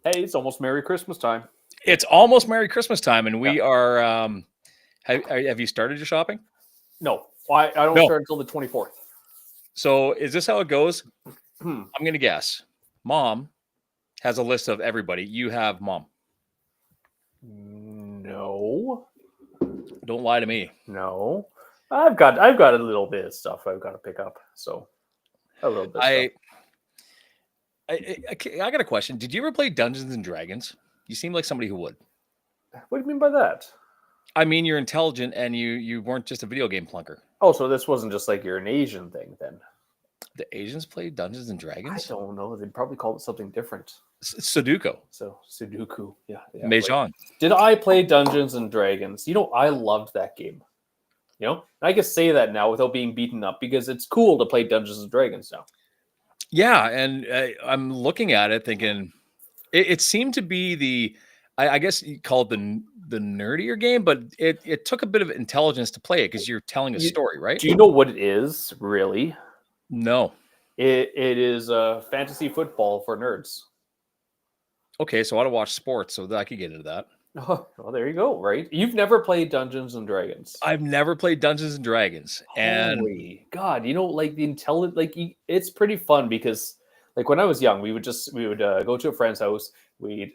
Hey, it's almost Merry Christmas time. It's almost Merry Christmas time, and Yeah. we are. Have you started your shopping? No, I don't No. start until the 24th. So is this how it goes? Hmm. I'm gonna guess. Mom has a list of everybody. You have mom. No, Don't lie to me. no. I've got a little bit of stuff I've got to pick up. So a little bit of stuff. I I got a question. Did you ever play Dungeons and Dragons? You seem like somebody who would. What do you mean by that? I mean, you're intelligent, and you weren't just a video game plunker. Oh, so this wasn't just like you're an Asian thing then? The Asians play Dungeons and I Dragons. don't know. They'd probably call it something different. Sudoku, So Sudoku. Yeah. Mahjong. Did I play Dungeons and Dragons? I loved that game. I can say that now without being beaten up because it's cool to play Dungeons and Dragons now. Yeah, and I'm looking at it thinking it seemed to be I guess you call it the nerdier game, but it took a bit of intelligence to play it because you're telling a You- story, right? Do you know what it is, really? No. It is fantasy football for nerds. Okay, so I ought to watch sports so that I could get into that. Oh, well, there you go. Right? You've never played Dungeons and Dragons. I've never played Dungeons and Dragons, and Holy God! like the intelligent, it's pretty fun because, like, when I was young, we would go to a friend's house. We'd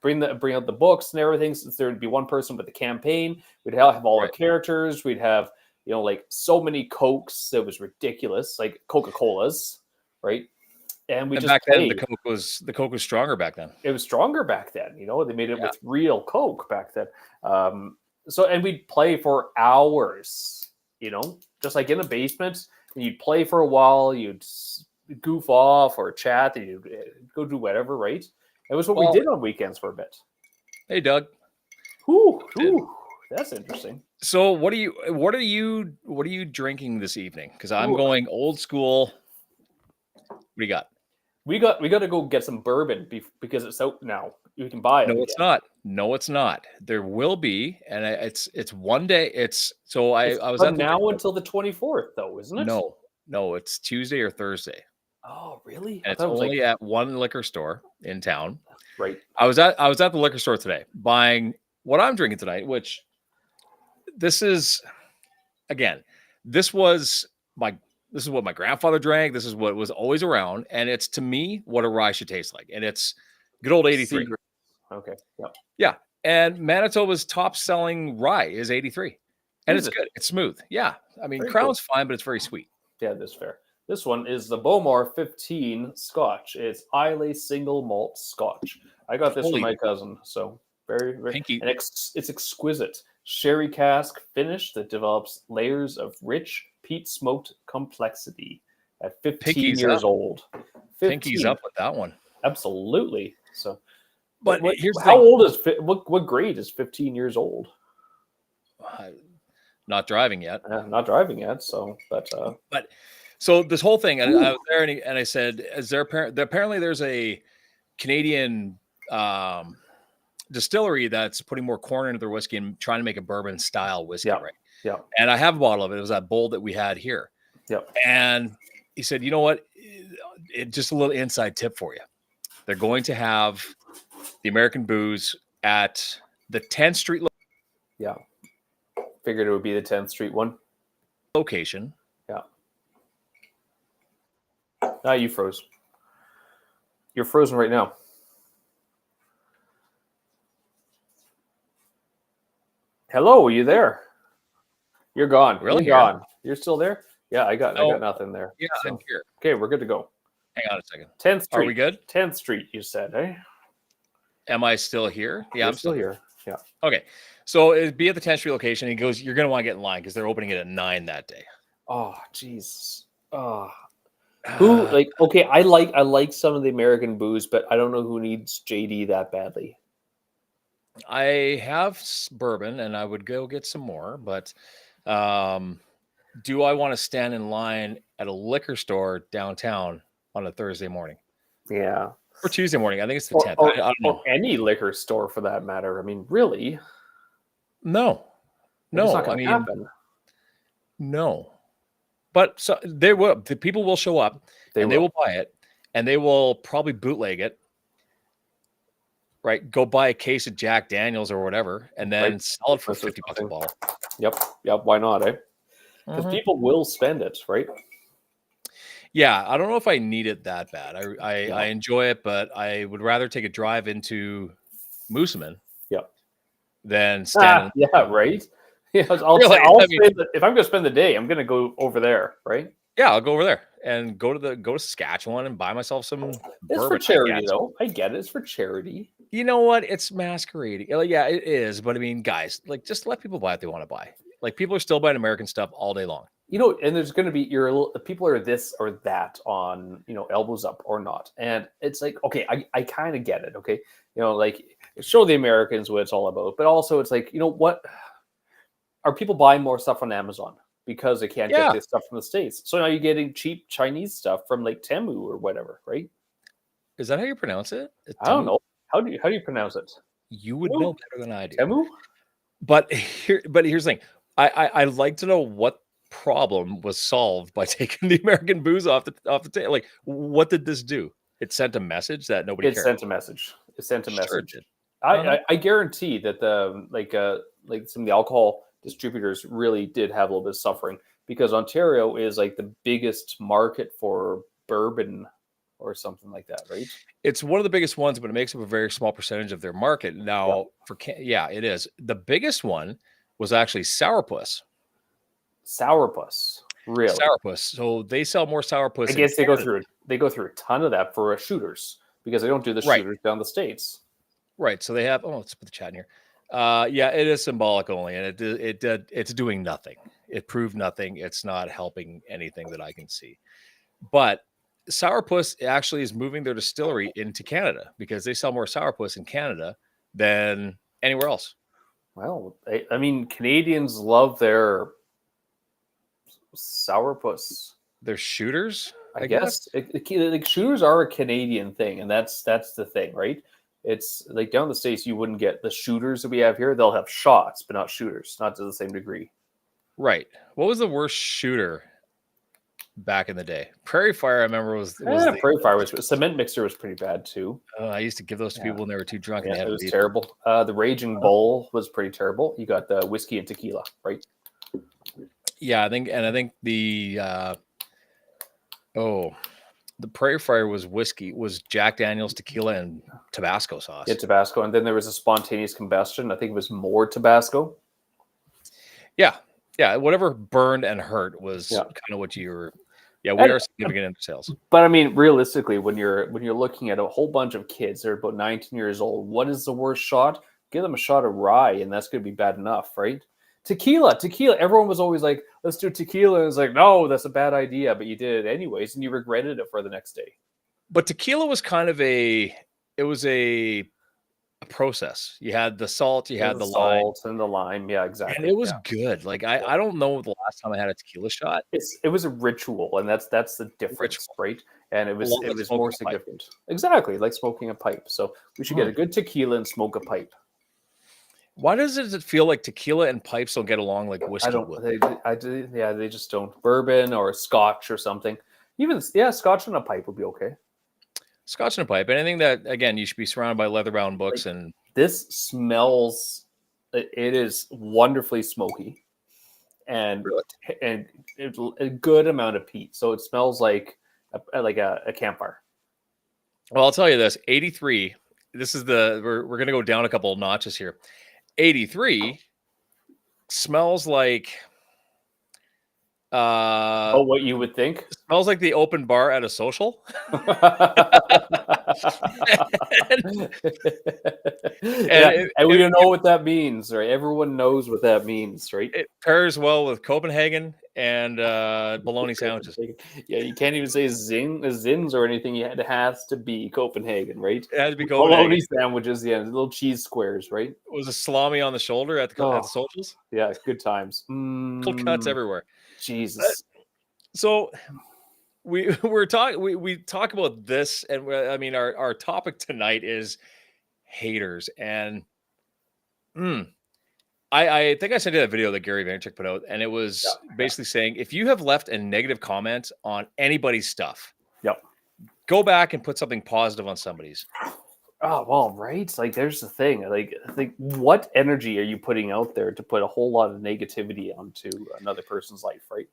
bring out the books and everything. Since there would be one person with the campaign, we'd have all Right. our characters. We'd have like so many Cokes. It was ridiculous, like Coca-Colas, right? And we and just back then played. the Coke was stronger back then. It was stronger back then. They made it Yeah. with real Coke back then. And we'd play for hours. Just like in a basement, and you'd play for a while. You'd goof off or chat, and you'd go do whatever. Right? It was what Well- we did on weekends for a bit. Hey, Doug. Ooh, that's interesting. So what are you drinking this evening? Because I'm Ooh. going old school. What do you got? We got to go get some bourbon because it's out now. You can buy it. No, it's not. No, it's not. There will be, and it's one day. It's so I was from at the now until the 24th, though, isn't it? No, it's Tuesday or Thursday, Oh, really? and it's only at one liquor store in town. Right. I was at the liquor store today buying what I'm drinking tonight, which this is again, this is what my grandfather drank. This is what was always around, and it's to me what a rye should taste like, and it's good old 83. Secret. Okay. Yep. Yeah, and Manitoba's top selling rye is 83, and Is it's it? good. It's smooth. Yeah, I mean Very Crown's fine, but it's very sweet. Yeah, that's fair. This one is the Bowmore 15 Scotch. It's Islay single malt Scotch. I got this Holy- from my cousin, so very, very Pinky. and it's exquisite. Sherry cask finish that develops layers of rich peat smoked complexity at 15 Pinky's years up. old. 15. Pinky's up with that one. Absolutely. So, But here's the how thing. old is what grade is 15 years old? Not driving yet. Not driving yet. So, but So this whole thing, and I was there, and I said, "Is there apparently there's a Canadian distillery that's putting more corn into their whiskey and trying to make a bourbon style whiskey, Yeah. right?" Yeah. And I have a bottle of it. It was that bowl that we had here. Yep. And he said, "You know what? Just a little inside tip for you. They're going to have the American Booze at the 10th Street yeah, figured it would be the 10th Street one. location." Ah, you froze. You're frozen right now. Hello, are you there? You're gone. Really? You're gone. You're still there? Yeah, I got No. nothing there. Yeah, So- I'm here. Okay, we're good to go. Hang on a second. 10th Street. Are we good? 10th Street, you said, eh? Am I still here? Yeah, You're I'm still here. here. Yeah. Okay. So it'd be at the 10th Street location. He goes, "You're going to want to get in line because they're opening it at 9 that day." Oh, Jesus. Oh. Who okay, I like some of the American booze, but I don't know who needs JD that badly. I have bourbon and I would go get some more, but do I want to stand in line at a liquor store downtown on a Thursday morning Yeah. or Tuesday morning? I think it's the 10th. Or, I don't know. or any liquor store for that matter. I mean, really? No, It's not I gonna mean, happen. no. But so they will. The people will show up and they will buy it, and they will probably bootleg it. right? Go buy a case of Jack Daniels or whatever, and then Right. sell it for Christmas or $50 a something. bottle. Yep. Why not, eh? Because Mhm. people will spend it, right? Yeah, I don't know if I need it that bad. I No. enjoy it, but I would rather take a drive into Moosomin Yep. than stand in. Yeah, right. Yeah, Really, I'll I mean, spend if I'm going to spend the day, I'm going to go over there, right? yeah, I'll go over there and go to Saskatchewan and buy myself some It's for bourbon. I charity, guess. though. I get it. It's for charity. You know what? It's masquerading. Yeah, it is. But I mean, guys, like, just let people buy what they want to buy. Like, people are still buying American stuff all day long. And there's going to be people are this or that on elbows up or not, and it's like, okay, I kind of get it. Okay, like, show the Americans what it's all about, but also it's like, what are people buying more stuff on Amazon because they can't get Yeah. this stuff from the States? So now you're getting cheap Chinese stuff from like Temu or whatever, right? Is that how you pronounce it? I don't know. How do you pronounce it? You would Temu? know better than I do. Temu? But here's the thing. I like to know what problem was solved by taking the American booze off the table. Like, what did this do? It sent a message that nobody It cared. sent a message. It sent a Sure message. did. I guarantee that the like some of the alcohol distributors really did have a little bit of suffering, because Ontario is like the biggest market for bourbon or something like that, right? It's one of the biggest ones, but it makes up a very small percentage of their market. Now, it is. The biggest one was actually Sourpuss. Sourpuss, really? Sourpuss. So they sell more Sourpuss. I guess they go through a ton of that for shooters, because they don't do the shooters down the States. Right. So they have. Oh, let's put the chat in here. Yeah, it is symbolic only, and it's doing nothing. It proved nothing. It's not helping anything that I can see. But Sourpuss actually is moving their distillery into Canada because they sell more Sourpuss in Canada than anywhere else. Well, I mean, Canadians love their Sourpuss. They're shooters, I guess. Like, shooters are a Canadian thing, and that's the thing, right? It's like down in the States, you wouldn't get the shooters that we have here. They'll have shots, but not shooters, not to the same degree. Right. What was the worst shooter back in the day? Prairie Fire, I remember, Prairie Fire was Cement Mixer was pretty bad too. I used to give those to people when they were too drunk. Yeah, it was terrible. The Raging Bull was pretty terrible. You got the whiskey and tequila, right? Yeah, I think the the Prairie Fire was Jack Daniels, tequila, and Tabasco sauce. Yeah, Tabasco, and then there was a spontaneous combustion. I think it was more Tabasco. Yeah, whatever burned and hurt was kind of what you were. Yeah, we are significant in sales. But I mean, realistically, when you're looking at a whole bunch of kids that are about 19 years old, what is the worst shot? Give them a shot of rye, and that's going to be bad enough, right? Tequila. Everyone was always like, let's do tequila. And it's like, no, that's a bad idea. But you did it anyways, and you regretted it for the next day. But tequila was kind of a process. You had the salt, you had the salt and the lime. Yeah, exactly. And it was good. Like, I don't know the last time I had a tequila shot. It was a ritual, and that's the difference, right? And it was more significant. Exactly, like smoking a pipe. So we should get a good tequila and smoke a pipe. Why does it feel like tequila and pipes don't get along like whiskey would? They just don't. Bourbon or scotch or something. Even scotch and a pipe would be okay. Scotch and a pipe. Anything that, again, you should be surrounded by leather-bound books. And this smells. It is wonderfully smoky, and it's a good amount of peat. So it smells like a campfire. Well, I'll tell you this: 83. This is we're going to go down a couple of notches here. 83 smells like what you would think. Smells like the open bar at a social. and we don't know what that means, right? Everyone knows what that means, right? It pairs well with Copenhagen and bologna sandwiches. Yeah, you can't even say zins or anything. It has to be Copenhagen, right? It has to be Copenhagen. Bologna sandwiches, little cheese squares, right? It was a salami on the shoulder at the socials. Yeah, good times. Little cuts everywhere. Jesus. So we talk about this, and I mean our topic tonight is haters, and I think I sent you that video that Gary Vaynerchuk put out, and it was basically saying, if you have left a negative comment on anybody's stuff, go back and put something positive on somebody's. Oh, well, right. Like, there's the thing. Like, what energy are you putting out there to put a whole lot of negativity onto another person's life, right?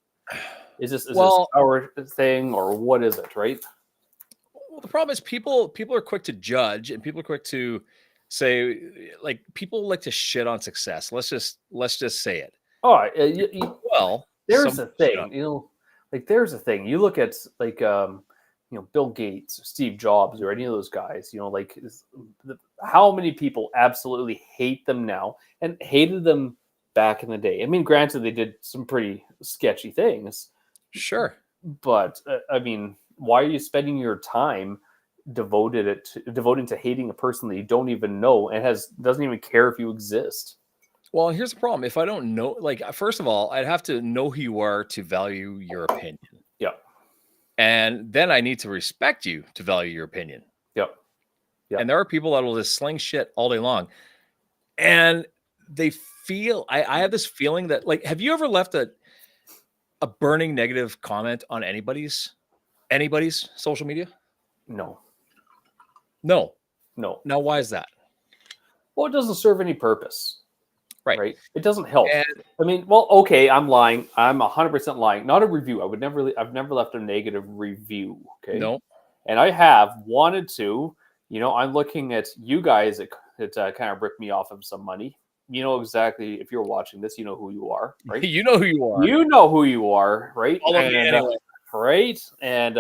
Is this Well, our thing or what is it, right? well, the problem is people are quick to judge, and people are quick to say, like, people like to shit on success. Let's just say it. Oh, Well, there's some the shit on. thing, like there's the thing. You look at like Bill Gates, Steve Jobs, or any of those guys. Like how many people absolutely hate them now and hated them back in the day. I mean, granted, they did some pretty sketchy things, Sure. but I mean, why are you spending your time devoting to hating a person that you don't even know and doesn't even care if you exist? Well, and here's the problem. If I don't know, like, first of all, I'd have to know who you are to value your opinion. Yeah, And then I need to respect you to value your opinion. yeah, yeah. And there are people that will just sling shit all day long. And they feel, I have this feeling that, like, have you ever left a burning negative comment on anybody's social media? No, No. no. Now, why is that? Well, it doesn't serve any purpose. Right. Right? It doesn't help. And I mean, well, okay, I'm lying. I'm 100% lying. Not a review. I've never left a negative review. Okay. no, And I have wanted to. I'm looking at you guys that kind of ripped me off of some money. You know exactly, if you're watching this, you know who you are, right? you know who you are. You know who you are, right? Follow me anyway. Right? And,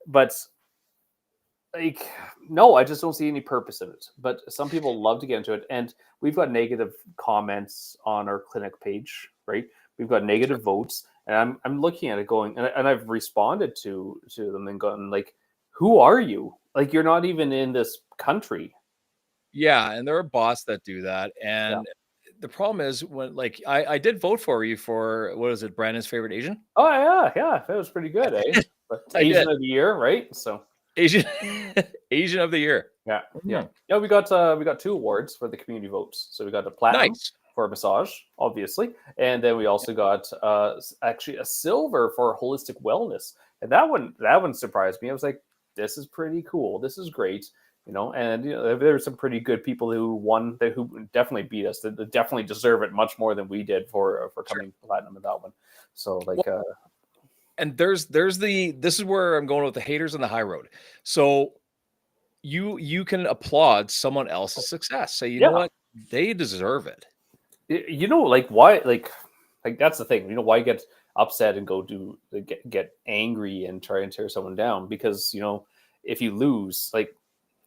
but like, no, I just don't see any purpose in it. But some people love to get into it, and we've got negative comments on our clinic page, right? We've got negative votes, and I'm looking at it going, and I've responded to them and gotten like, who are you? Like, you're not even in this country. Yeah, and there are bots that do that. Yeah. And the problem is, when, like, I did vote for you for, what is it, Brandon's favorite Asian? Oh yeah, that was pretty good, eh? But I Asian did. of the year, right? So Asian Asian of the year. yeah, yeah, Mhm. yeah. We got 2 awards for the community votes. So we got a platinum Nice. for massage, obviously, and then we also got actually a silver for holistic wellness. And that one surprised me. I was like, this is pretty cool. This is great. And there were some pretty good people who won, who definitely beat us. They definitely deserve it much more than we did for Sure. coming platinum in that one. So like, Well, and this is where I'm going with the haters on the high road. So you can applaud someone else's success. Say, you know yeah, what? They deserve it. like why, like that's the thing. Why get upset and go do get angry and try and tear someone down because if you lose, like,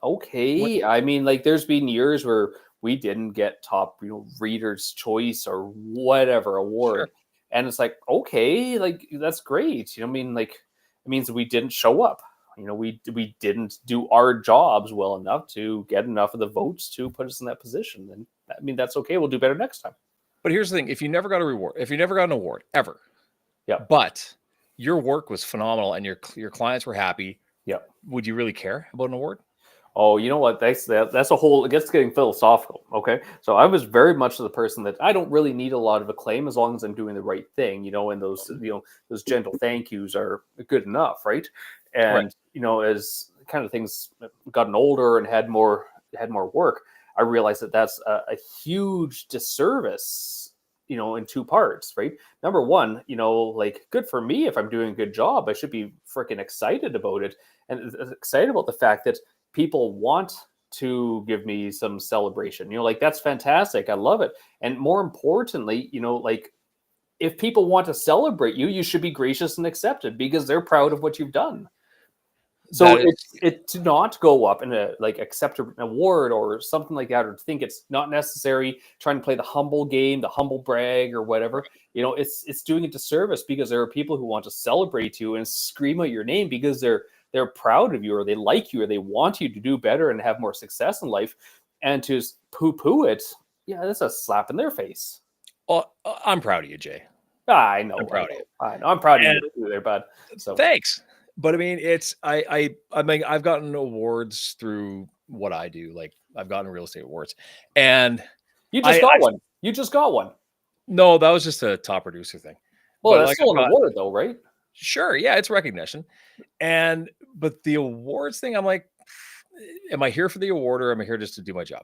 What? okay. I mean, like, there's been years where we didn't get top, reader's choice or whatever Sure. award. And it's like, okay, like, that's great. I mean, like, it means we didn't show up. We didn't do our jobs well enough to get enough of the votes to put us in that position. And I mean, that's okay. We'll do better next time. But here's the thing: if you never got a reward, if you never got an award ever, Yeah. but your work was phenomenal and your clients were happy, Yeah. would you really care about an award? Oh, you know what? That's a whole. It gets getting philosophical. Okay, so I was very much the person that I don't really need a lot of acclaim as long as I'm doing the right thing. And those gentle thank yous are good enough, right? Right. And as kind of things gotten older and had more work, I realized that that's a huge disservice. In 2 parts, right? Number one, like, good for me if I'm doing a good job. I should be freaking excited about it and excited about the fact that people want to give me some celebration. Like, that's fantastic. I love it. And more importantly, like, if people want to celebrate you, you should be gracious and accepted because they're proud of what you've done. So That is it to not go up and like accept an award or something like that, or think it's not necessary, trying to play the humble game, the humble brag or whatever. It's doing a disservice because there are people who want to celebrate you and scream out your name because they're proud of you or they like you or they want you to do better and have more success in life. And to poo-poo it, yeah, that's a slap in their face. oh, I'm proud of you, Jay. I know. I'm proud of you. I know. I'm proud of And you too there, bud. So thanks. But I mean, it's I mean, I've gotten awards through what I do. Like, I've gotten real estate awards, and you just I got one. You just got one. no, that was just a top producer thing. Well, But that's like, still I've an got, award though, right? sure, yeah, it's recognition. And but the awards thing, I'm like, am I here for the award or am I here just to do my job?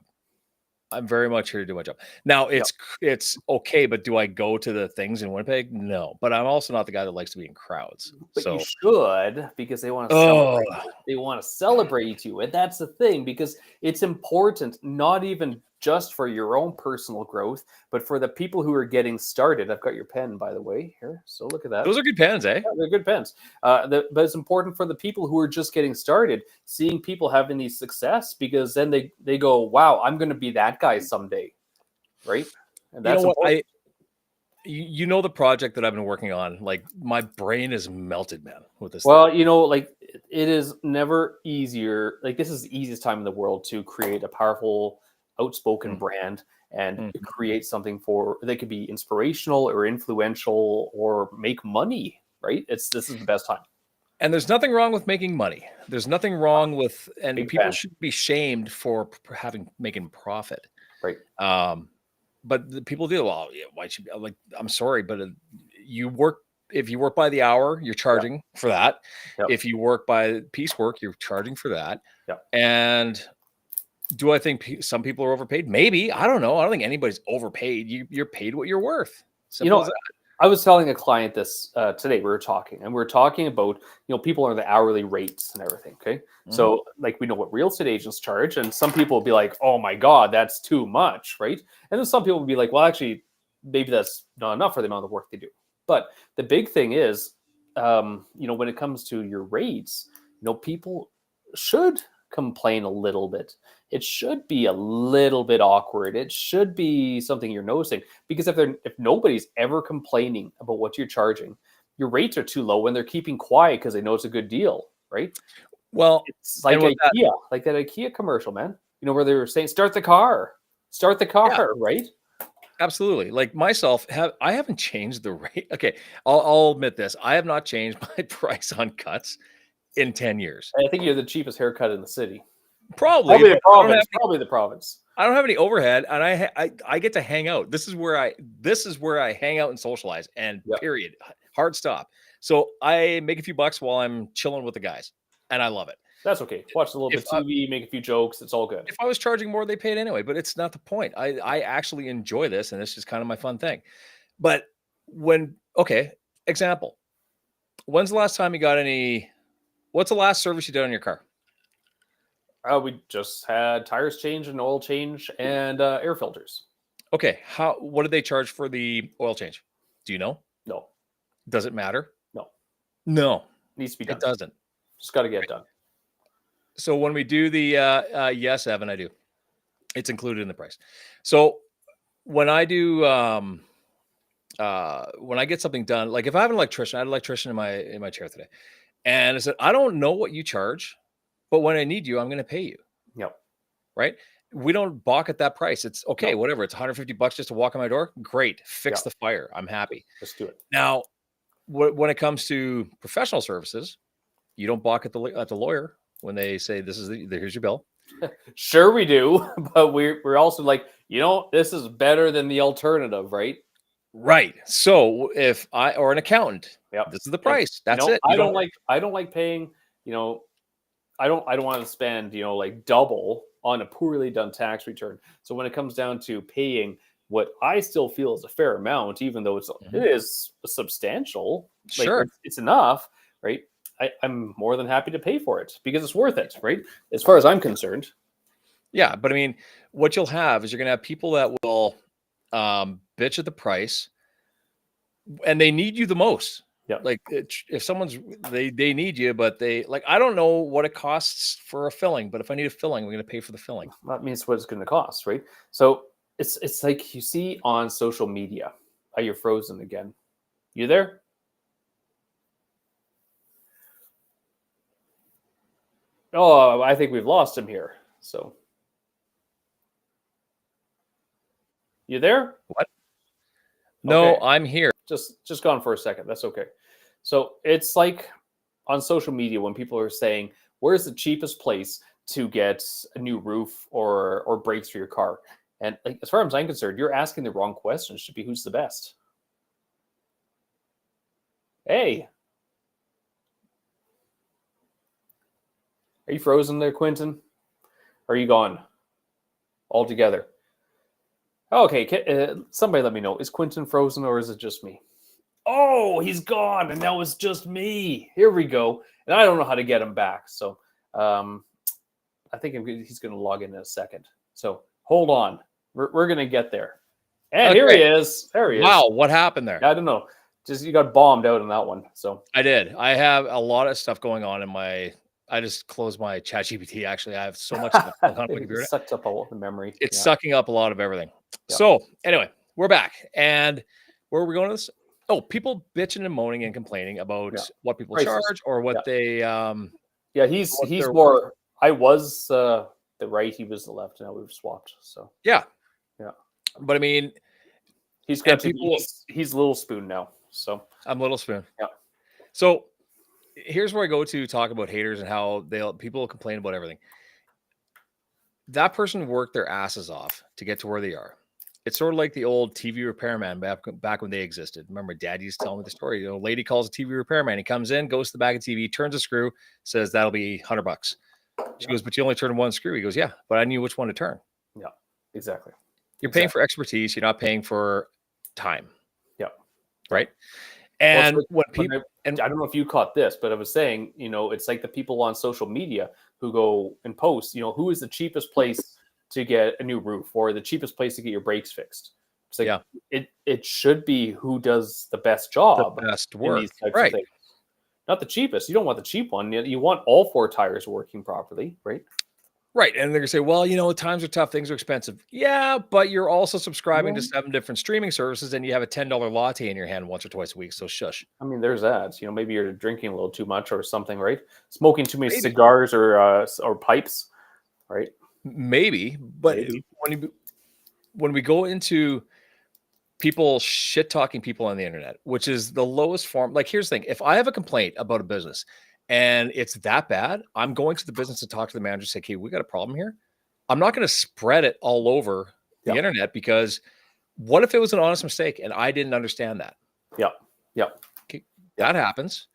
I'm very much here to do my job. Now it's okay, but do I go to the things in Winnipeg? No, but I'm also not the guy that likes to be in crowds. But you So, should, because they want to oh, celebrate you. They want to celebrate you. And that's the thing, because it's important, not even just for your own personal growth, but for the people who are getting started. I've got your pen, by the way, here. So look at that. those are good pens, eh? Yeah, they're good pens. But it's important for the people who are just getting started, seeing people having these success, because then they go, wow, I'm going to be that guy someday. Right. And You that's know what? important. You know the project that I've been working on. Like my brain is melted, man, with this. Well, thing. like it is never easier. Like this is the easiest time in the world to create a powerful, outspoken brand and create something for that could be inspirational or influential or make money. Right? This is the best time. And there's nothing wrong with making money. There's nothing wrong with, and Big people fan. should be shamed for making profit. Right. But the people do. Well, yeah, why should like? I'm sorry, but you work. If you work by the hour, you're charging for that. Yep. If you work by piecework, you're charging for that. Yep. And do I think some people are overpaid? Maybe. I don't know. I don't think anybody's overpaid. You're paid what you're worth. Simple as that. I was telling a client this today. We were talking about, people are the hourly rates and everything. Okay. So like we know what real estate agents charge, and some people will be like, oh my God, that's too much. Right. And then some people will be like, well, actually, maybe that's not enough for the amount of work they do. But the big thing is, when it comes to your rates, people should complain a little bit. It should be a little bit awkward. It should be something you're noticing, because if nobody's ever complaining about what you're charging, your rates are too low when they're keeping quiet because they know it's a good deal, right? Well, it's like IKEA, like that IKEA commercial, man. Where they were saying, start the car, right? Absolutely. Like myself, I haven't changed the rate. Okay, I'll admit this. I have not changed my price on cuts in 10 years. I think you're the cheapest haircut in the city. Probably the province. Probably the province. I don't have any overhead, and I get to hang out. This is where I hang out and socialize. And period. Hard stop. So I make a few bucks while I'm chilling with the guys, and I love it. That's okay. Watch a little bit of TV, make a few jokes. It's all good. If I was charging more, they paid anyway. But it's not the point. I actually enjoy this, and this is kind of my fun thing. But example. When's the last time you got any? What's the last service you did on your car? We just had tires changed and oil change and air filters. Okay. What did they charge for the oil change? Do you know? No. Does it matter? No. Needs to be done. It doesn't. Just got to get it done. So when we do the yes, Evan, I do. It's included in the price. So when I do when I get something done, like if I have an electrician, I had an electrician in my chair today, and I said, I don't know what you charge, but when I need you, I'm going to pay you. Yep. Right. We don't balk at that price. It's okay. No. Whatever. It's $150 just to walk in my door. Great. Fix the fire. I'm happy. Let's do it. Now, when it comes to professional services, you don't balk at the lawyer when they say here's your bill. Sure we do, but we're also like, this is better than the alternative, right? Right. So if or an accountant, this is the price. That's it. I don't like paying, I don't want to spend, like double on a poorly done tax return. So when it comes down to paying what I still feel is a fair amount, even though it is substantial, sure, it's enough, right? I'm more than happy to pay for it because it's worth it, right? As far as I'm concerned. Yeah, but I mean, what you'll have is you're going to have people that will bitch at the price, and they need you the most. Yeah. Like if someone's they need you, but I don't know what it costs for a filling, but if I need a filling, we're going to pay for the filling. That means what it's going to cost, right? So it's like you see on social media. Oh, you're frozen again. You there? Oh, I think we've lost him here. So you there? What? No, okay. I'm here. Just gone for a second. That's okay. So it's like on social media when people are saying, where's the cheapest place to get a new roof or brakes for your car? And like, as far as I'm concerned, you're asking the wrong question. It should be, who's the best? Hey. Are you frozen there, Quentin? Are you gone altogether? Okay, somebody let me know. Is Quentin frozen or is it just me? Oh, he's gone, and that was just me. Here we go. And I don't know how to get him back. So I think he's going to log in a second. So hold on. We're going to get there. And here he is. There he is. Wow, what happened there? I don't know. Just you got bombed out on that one. So I did. I have a lot of stuff going on in my. I just closed my ChatGPT. Actually, I have so much stuff going on my computer. It sucked up all the memory. It's sucking up a lot of everything. Yeah. So anyway, we're back, and where are we going with this? Oh, people bitching and moaning and complaining about what people charge or what they. He's more. I was the right. He was the left. Now we've swapped. So yeah. But I mean, he's got he's Little Spoon now. So I'm Little Spoon. Yeah. So here's where I go to talk about haters and how people complain about everything. That person worked their asses off to get to where they are. It's sort of like the old TV repairman back when they existed. Remember, Dad used to tell me the story. A lady calls a TV repairman. He comes in, goes to the back of the TV, turns a screw, says that'll be $100. She goes, but you only turned one screw. He goes, yeah, but I knew which one to turn. Yeah, exactly. You're paying for expertise. You're not paying for time. Yeah. Right. And I don't know if you caught this, but I was saying, it's like the people on social media who go and post, who is the cheapest place to get a new roof or the cheapest place to get your brakes fixed. It's like, it should be who does the best job, the best work, right? Not the cheapest. You don't want the cheap one. You want all 4 tires working properly, right? Right. And they're going to say, well, times are tough. Things are expensive. Yeah, but you're also subscribing to 7 different streaming services and you have a $10 latte in your hand once or twice a week. So shush. I mean, there's that. Maybe you're drinking a little too much or something, right? Smoking too many cigars or pipes, right? Maybe. But when we go into people shit-talking people on the internet, which is the lowest form. Like, here's the thing. If I have a complaint about a business and it's that bad, I'm going to the business to talk to the manager and say, okay, we got a problem here. I'm not going to spread it all over the internet because what if it was an honest mistake and I didn't understand that? Yeah. Okay, that happens.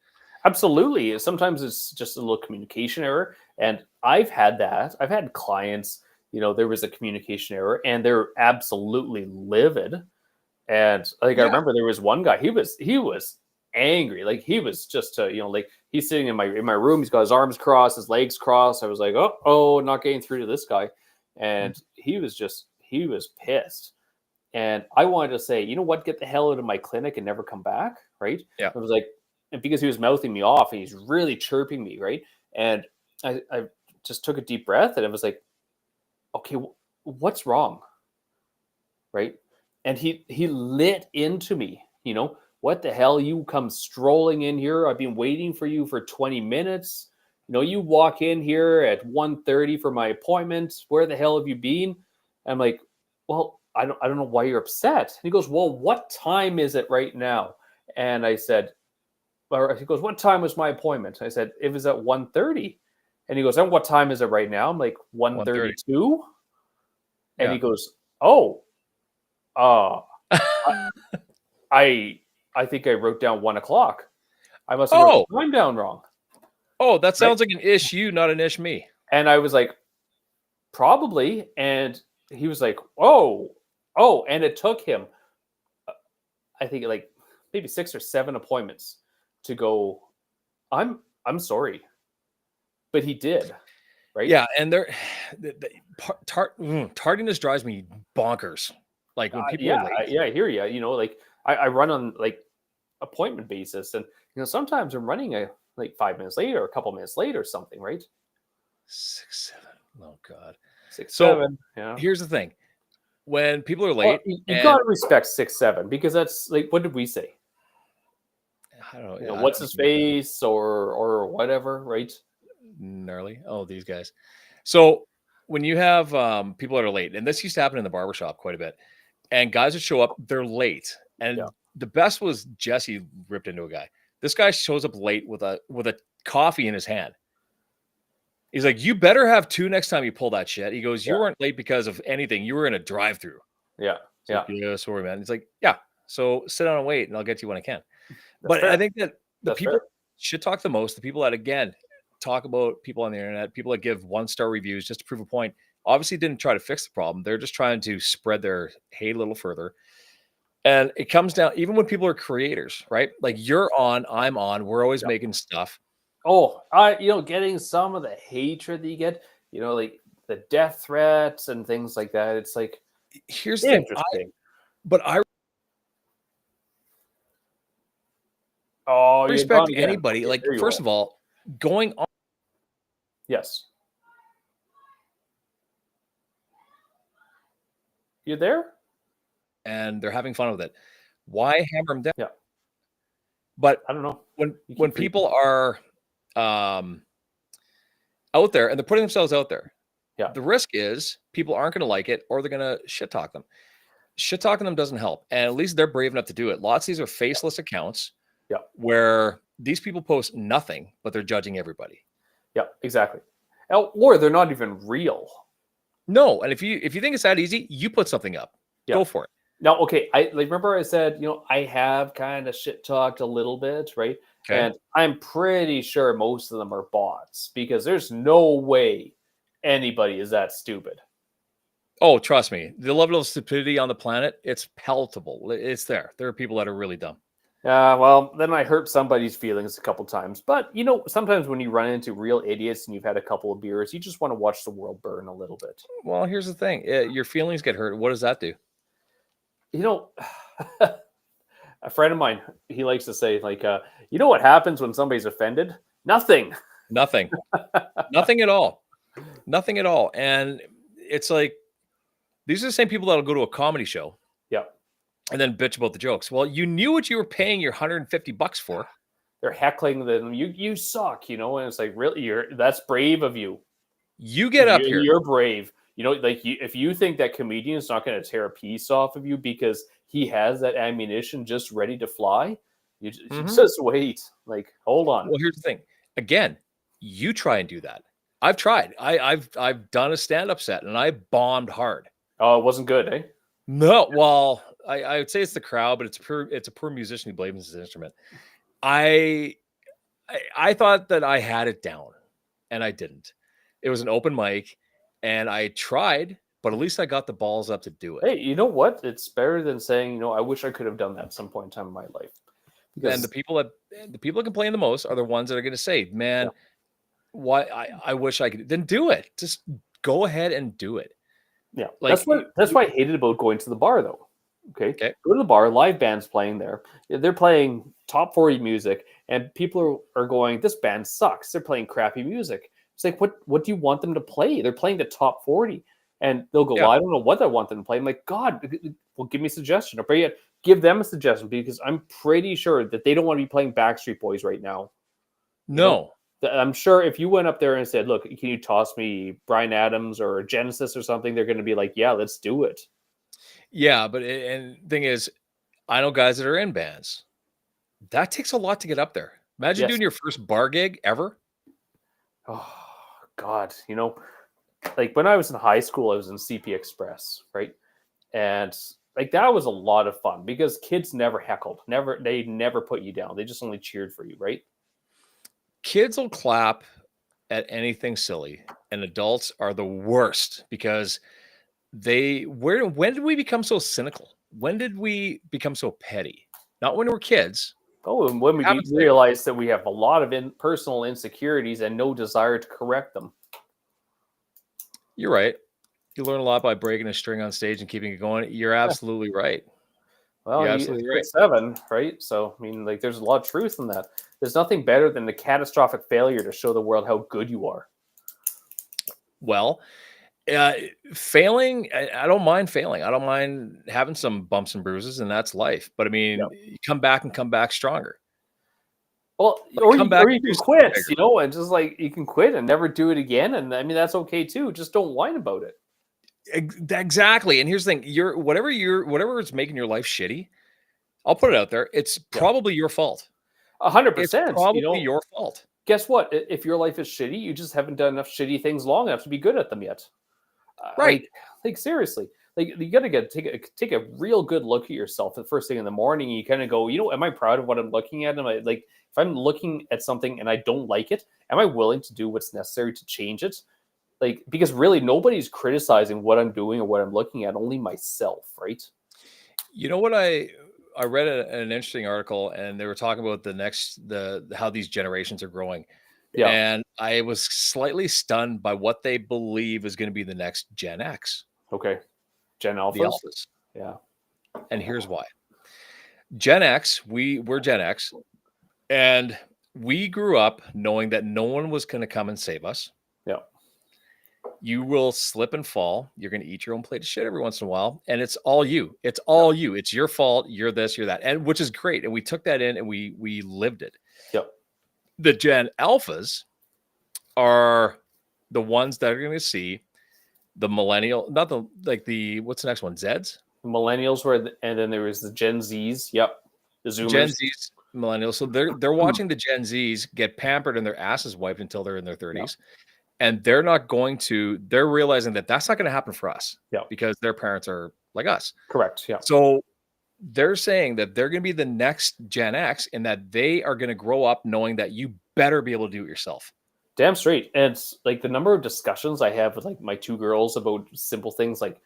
Absolutely. Sometimes it's just a little communication error. And I've had that. I've had clients, there was a communication error and they're absolutely livid. And I remember there was one guy, he was angry. Like he was just, like he's sitting in my room. He's got his arms crossed, his legs crossed. I was like, oh, not getting through to this guy. And he was pissed. And I wanted to say, you know what, get the hell out of my clinic and never come back. Right. Yeah. I was like, and because he was mouthing me off and he's really chirping me. Right. And I just took a deep breath and I was like, okay, what's wrong? Right. And he lit into me, what the hell? You come strolling in here. I've been waiting for you for 20 minutes. You walk in here at 1:30 for my appointment. Where the hell have you been? I'm like, well, I don't know why you're upset. And he goes, well, what time is it right now? And I said, or he goes, what time was my appointment? I said, it was at 1:30. And he goes, and what time is it right now? I'm like, 1:32. And he goes, oh, I think I wrote down 1 o'clock. I must have wrote the time down wrong. Oh, that sounds like an ish you, not an ish me. And I was like, probably. And he was like, oh, and it took him, I think like maybe 6 or 7 appointments to go, I'm sorry. But he did. Right. Yeah. And tardiness drives me bonkers. Like when people are late. I hear you. Like I run on like appointment basis, and sometimes I'm running like 5 minutes late or a couple minutes late or something, right? 6, 7. Oh God. 6, 7. Yeah. Here's the thing: when people are late, you gotta respect 6, 7 because that's like, what did we say? I don't know. What's his face or whatever, right? Gnarly. Oh, these guys. So when you have people that are late, and this used to happen in the barbershop quite a bit. And guys would show up, they're late. And the best was Jesse ripped into a guy. This guy shows up late with a coffee in his hand. He's like, you better have 2 next time you pull that shit. He goes, you weren't late because of anything. You were in a drive-through. Yeah. Like, yeah, sorry, man. He's like, yeah. So sit down and wait, and I'll get you when I can. But I think that the people should talk the most, the people that, again, talk about people on the internet, people that give 1-star reviews just to prove a point, obviously didn't try to fix the problem. They're just trying to spread their hate a little further. And it comes down, even when people are creators, right? Like you're on, I'm on, we're always making stuff. Oh, getting some of the hatred that you get, like the death threats and things like that. It's like, here's the thing. I respect anybody. Like, first of all, going on. Yes. You there? And they're having fun with it. Why hammer them down? Yeah. But I don't know. When people are out there and they're putting themselves out there, the risk is people aren't going to like it, or they're going to shit talk them. Shit talking them doesn't help. And at least they're brave enough to do it. Lots of these are faceless accounts where these people post nothing, but they're judging everybody. Yeah, exactly. Or they're not even real. No. And if you think it's that easy, you put something up. Go for it. Now, okay, I remember I said, I have kind of shit talked a little bit, right? Okay. And I'm pretty sure most of them are bots, because there's no way anybody is that stupid. Oh, trust me. The level of stupidity on the planet, it's palatable. It's there. There are people that are really dumb. Well, then I hurt somebody's feelings a couple times. But, sometimes when you run into real idiots and you've had a couple of beers, you just want to watch the world burn a little bit. Well, here's the thing. Your feelings get hurt. What does that do? A friend of mine, he likes to say, like, what happens when somebody's offended? Nothing. Nothing. Nothing at all. Nothing at all. And it's like, these are the same people that'll go to a comedy show. Yeah. And then bitch about the jokes. Well, you knew what you were paying your $150 for. They're heckling them. You suck, and it's like, really, that's brave of you. You get up here. You're brave. If you think that comedian is not going to tear a piece off of you because he has that ammunition just ready to fly, you just wait. Like, hold on. Well, here's the thing. Again, you try and do that. I've tried. I've done a stand-up set and I bombed hard. Oh, it wasn't good, eh? No. Well, I would say it's the crowd, but it's a poor musician who blames his instrument. I thought that I had it down, and I didn't. It was an open mic. And I tried, but at least I got the balls up to do it. Hey, you know what? It's better than saying, I wish I could have done that at some point in time in my life. Because and the people that complain the most are the ones that are going to say, man, why I wish I could. Then do it. Just go ahead and do it. Yeah. Like, that's what I hated about going to the bar, though. Okay. Go to the bar, live band's playing there. They're playing top 40 music, and people are going, this band sucks. They're playing crappy music. It's like, what do you want them to play? They're playing the top 40. And they'll go, well, I don't know what I want them to play. I'm like, God, well, give me a suggestion. Or yet, give them a suggestion, because I'm pretty sure that they don't want to be playing Backstreet Boys right now. No. I'm sure if you went up there and said, look, can you toss me Bryan Adams or Genesis or something? They're going to be like, yeah, let's do it. Yeah, but and the thing is, I know guys that are in bands. That takes a lot to get up there. Imagine doing your first bar gig ever. Oh, God. Like when I was in high school, I was in CP Express, right? And like that was a lot of fun because kids never heckled. They never put you down. They just only cheered for you, right? Kids will clap at anything silly, and adults are the worst because when did we become so cynical? When did we become so petty? Not when we were kids. Oh, and when we realize that we have a lot of personal insecurities and no desire to correct them. You're right. You learn a lot by breaking a string on stage and keeping it going. You're absolutely right. Well, you're absolutely right. 7, right? So, I mean, like, there's a lot of truth in that. There's nothing better than the catastrophic failure to show the world how good you are. Well, failing, I don't mind failing. I don't mind having some bumps and bruises, and that's life. But I mean, you come back stronger. Well, or you can quit, and just like you can quit and never do it again. And I mean, that's okay too. Just don't whine about it. Exactly. And here's the thing: whatever is making your life shitty, I'll put it out there. It's probably your fault. 100%. Probably your fault. Guess what? If your life is shitty, you just haven't done enough shitty things long enough to be good at them yet. Right. Like seriously. like you got to take a real good look at yourself the first thing in the morning. You kind of go, am I proud of what I'm looking at? Am I like, if I'm looking at something and I don't like it, am I willing to do what's necessary to change it? Like, because really nobody's criticizing what I'm doing or what I'm looking at, only myself, right? You know what I read an interesting article, and they were talking about how these generations are growing. Yeah. And I was slightly stunned by what they believe is going to be the next Gen X, Okay. Gen the Alphas. Alphas. Yeah. And here's why. Gen X, we're Gen X, and we grew up knowing that no one was going to come and save us. Yeah. You will slip and fall. You're going to eat your own plate of shit every once in a while. And it's all you. It's all you. It's your fault. You're this, you're that. And which is great. And we took that in and we lived it. Yep. The Gen Alphas are the ones that are going to see the millennial, not the what's the next one? Zeds? Millennials were, and then there was the Gen Zs. Yep. The Zoomers. Gen Zs, millennials. So they're watching the Gen Zs get pampered and their asses wiped until they're in their 30s. Yeah. And they're realizing that that's not going to happen for us. Yeah. Because their parents are like us. Correct. Yeah. So they're saying that they're going to be the next Gen X and that they are going to grow up knowing that you better be able to do it yourself. Damn straight. And it's like the number of discussions I have with like my two girls about simple things like,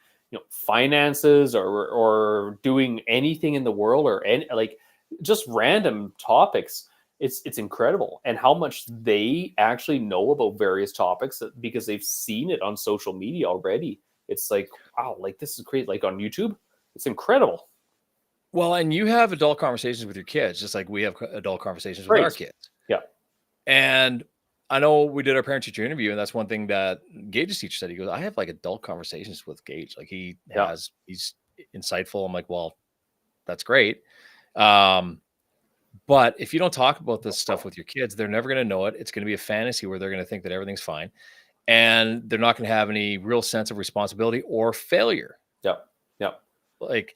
finances or doing anything in the world or like just random topics. It's incredible. And how much they actually know about various topics because they've seen it on social media already. It's like, wow, like this is great. Like on YouTube, it's incredible. Well, and you have adult conversations with your kids, just like we have adult conversations with our kids. Yeah. And I know we did our parent-teacher interview, and that's one thing that Gage's teacher said. He goes, I have like adult conversations with Gage. Like he's insightful. I'm like, well, that's great. But if you don't talk about this stuff with your kids, they're never going to know it. It's going to be a fantasy where they're going to think that everything's fine. And they're not going to have any real sense of responsibility or failure. Yep. Yep. Like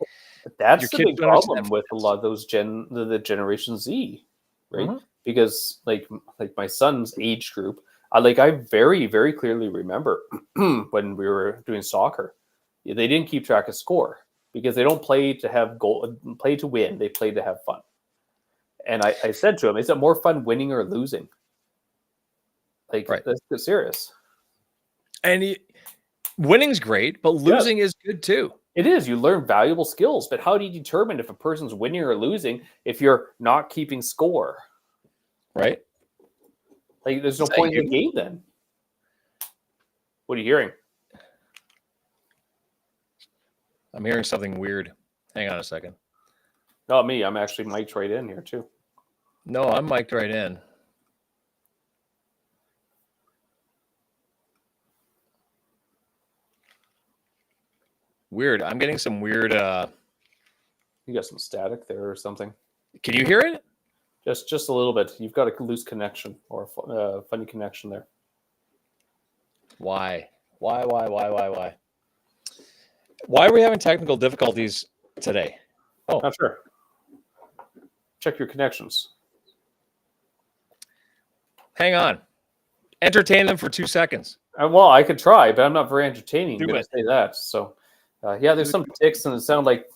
that's the big problem with a lot of those the Generation Z, right? Mm-hmm. Because like my son's age group, I very, very clearly remember when we were doing soccer, they didn't keep track of score because they don't play to have play to win. They play to have fun. And I said to him, is it more fun winning or losing? Like, right. That's serious. And winning's great, but losing is good too. It is. You learn valuable skills, but how do you determine if a person's winning or losing if you're not keeping score? Right. Like, there's no point in the game then. What are you hearing? I'm hearing something weird. Hang on a second. Not me. I'm actually mic'd right in here too. No, I'm mic'd right in. Weird. I'm getting some weird. You got some static there or something. Can you hear it? Just a little bit. You've got a loose connection or a funny connection there. Why? Why are we having technical difficulties today? Oh, not sure. Check your connections. Hang on. Entertain them for 2 seconds. Well, I could try, but I'm not very entertaining. I'm going to say that. So, there's some ticks, and it sounded like,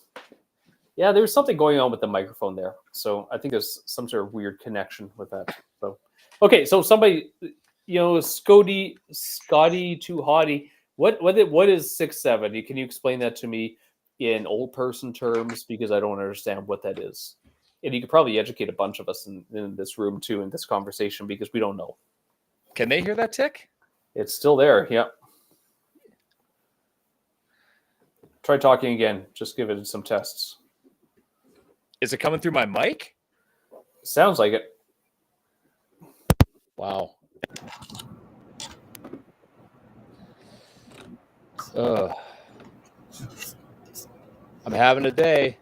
there was something going on with the microphone there. So I think there's some sort of weird connection with that. So, okay, so somebody, Scotty Too Hottie, what is 6'7"? Can you explain that to me in old person terms? Because I don't understand what that is. And you could probably educate a bunch of us in this room too, in this conversation, because we don't know. Can they hear that tick? It's still there. Yep. Try talking again. Just give it some tests. Is it coming through my mic? Sounds like it. Wow. I'm having a day.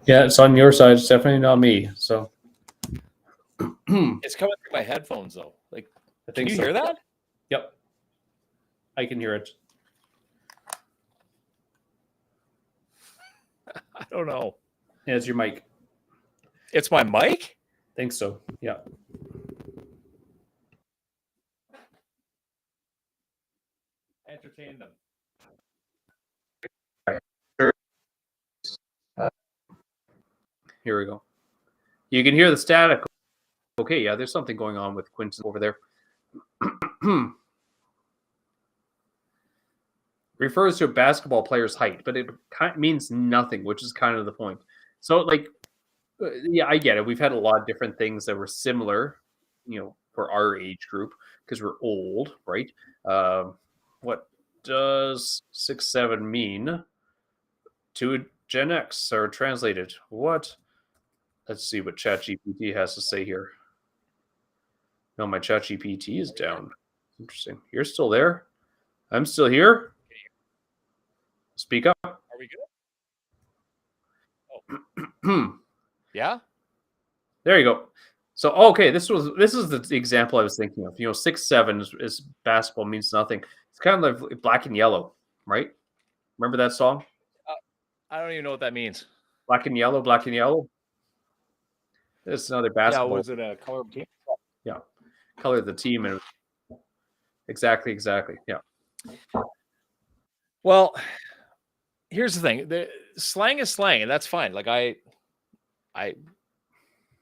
Yeah, it's on your side. It's definitely not me. So it's coming through my headphones though. Like, can you hear that? Yep. I can hear it. I don't know. Yeah, it's your mic. It's my mic? I think so. Yeah. Entertain them. Here we go. You can hear the static. Okay, yeah, there's something going on with Quinton over there. Refers to a basketball player's height, but it means nothing, which is kind of the point. So, like, yeah, I get it. We've had a lot of different things that were similar, for our age group because we're old, right? What does 6'7" mean to Gen X or translated? What? Let's see what ChatGPT has to say here. No, my ChatGPT is down. Interesting. You're still there? I'm still here. Speak up. Are we good? Oh. Yeah. There you go. So, okay, this is the example I was thinking of. 6'7" is basketball means nothing. It's kind of like Black and Yellow, right? Remember that song? I don't even know what that means. Black and Yellow, Black and Yellow. This is another basketball. Yeah, was it a color team? Yeah, color of the team, and exactly. Yeah. Well, here's the thing: the slang is slang, and that's fine. Like I